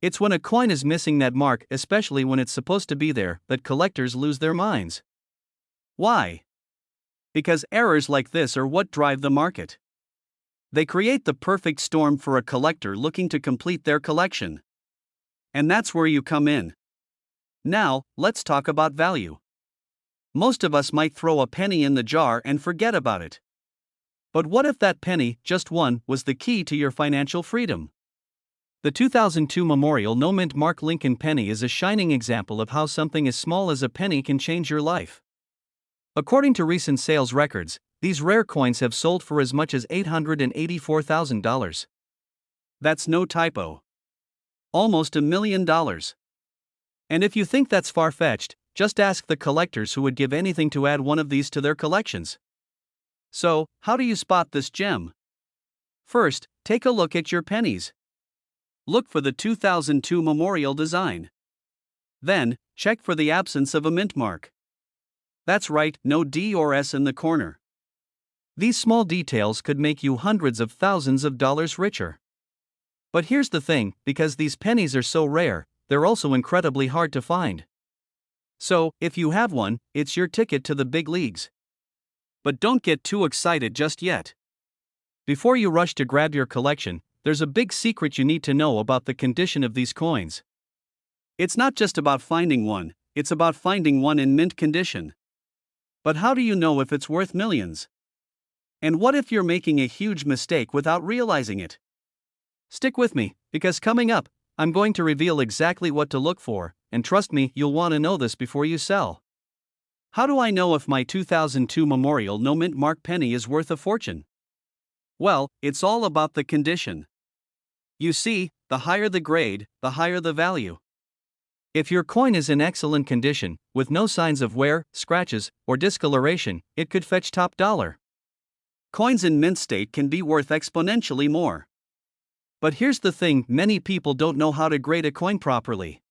It's when a coin is missing that mark, especially when it's supposed to be there, that collectors lose their minds. Why? Because errors like this are what drive the market. They create the perfect storm for a collector looking to complete their collection. And that's where you come in. Now, let's talk about value. Most of us might throw a penny in the jar and forget about it. But what if that penny, just one, was the key to your financial freedom? The 2002 Memorial No Mint Mark Lincoln penny is a shining example of how something as small as a penny can change your life. According to recent sales records, these rare coins have sold for as much as $884,000. That's no typo. Almost $1 million. And if you think that's far-fetched, just ask the collectors who would give anything to add one of these to their collections. So, how do you spot this gem? First, take a look at your pennies. Look for the 2002 Memorial design. Then, check for the absence of a mint mark. That's right, no D or S in the corner. These small details could make you hundreds of thousands of dollars richer. But here's the thing, because these pennies are so rare, they're also incredibly hard to find. So, if you have one, it's your ticket to the big leagues. But don't get too excited just yet. Before you rush to grab your collection, there's a big secret you need to know about the condition of these coins. It's not just about finding one, it's about finding one in mint condition. But how do you know if it's worth millions? And what if you're making a huge mistake without realizing it? Stick with me, because coming up, I'm going to reveal exactly what to look for, and trust me, you'll want to know this before you sell. How do I know if my 2002 Memorial No Mint Mark penny is worth a fortune? Well, it's all about the condition. You see, the higher the grade, the higher the value. If your coin is in excellent condition, with no signs of wear, scratches, or discoloration, it could fetch top dollar. Coins in mint state can be worth exponentially more. But here's the thing, many people don't know how to grade a coin properly.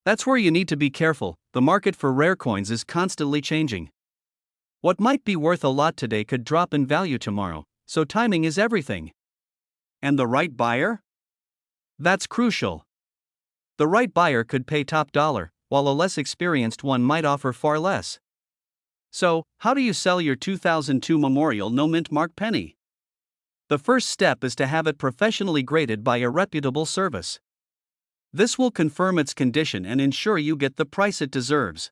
That's where you need to be careful. The market for rare coins is constantly changing. What might be worth a lot today could drop in value tomorrow, so timing is everything. And the right buyer? That's crucial. The right buyer could pay top dollar, while a less experienced one might offer far less. So, how do you sell your 2002 Memorial No Mint Mark penny? The first step is to have it professionally graded by a reputable service. This will confirm its condition and ensure you get the price it deserves.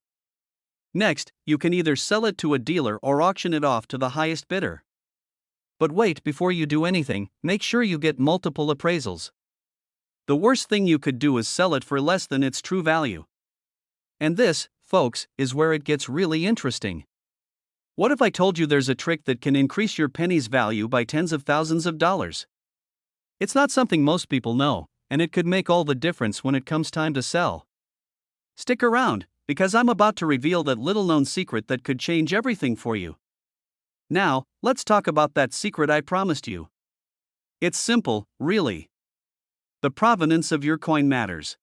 Next, you can either sell it to a dealer or auction it off to the highest bidder. But wait, before you do anything, make sure you get multiple appraisals. The worst thing you could do is sell it for less than its true value. And this, folks, is where it gets really interesting. What if I told you there's a trick that can increase your penny's value by tens of thousands of dollars? It's not something most people know, and it could make all the difference when it comes time to sell. Stick around, because I'm about to reveal that little-known secret that could change everything for you. Now, let's talk about that secret I promised you. It's simple, really. The provenance of your coin matters.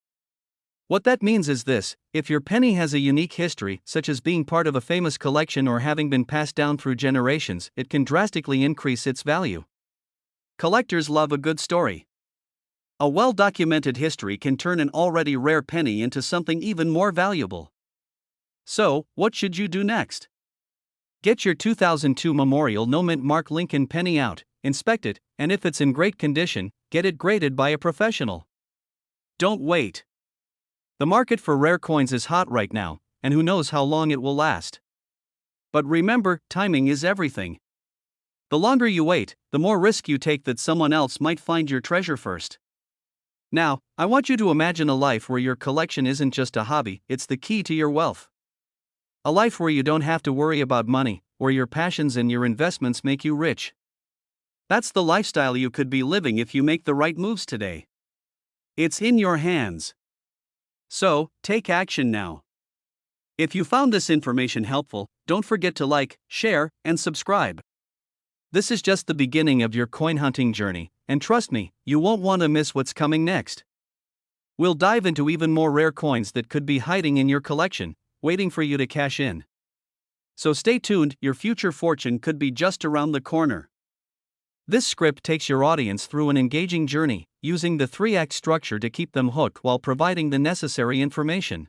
What that means is this: if your penny has a unique history, such as being part of a famous collection or having been passed down through generations, it can drastically increase its value. Collectors love a good story. A well-documented history can turn an already rare penny into something even more valuable. So, what should you do next? Get your 2002 Memorial No Mint Mark Lincoln penny out, inspect it, and if it's in great condition, get it graded by a professional. Don't wait. The market for rare coins is hot right now, and who knows how long it will last. But remember, timing is everything. The longer you wait, the more risk you take that someone else might find your treasure first. Now, I want you to imagine a life where your collection isn't just a hobby, it's the key to your wealth. A life where you don't have to worry about money, where your passions and your investments make you rich. That's the lifestyle you could be living if you make the right moves today. It's in your hands. So, take action now. If you found this information helpful, don't forget to like, share, and subscribe. This is just the beginning of your coin hunting journey, and trust me, you won't want to miss what's coming next. We'll dive into even more rare coins that could be hiding in your collection, waiting for you to cash in. So stay tuned, your future fortune could be just around the corner. This script takes your audience through an engaging journey, using the 3-act structure to keep them hooked while providing the necessary information.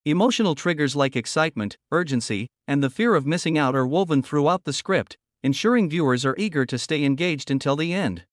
Emotional triggers like excitement, urgency, and the fear of missing out are woven throughout the script, ensuring viewers are eager to stay engaged until the end.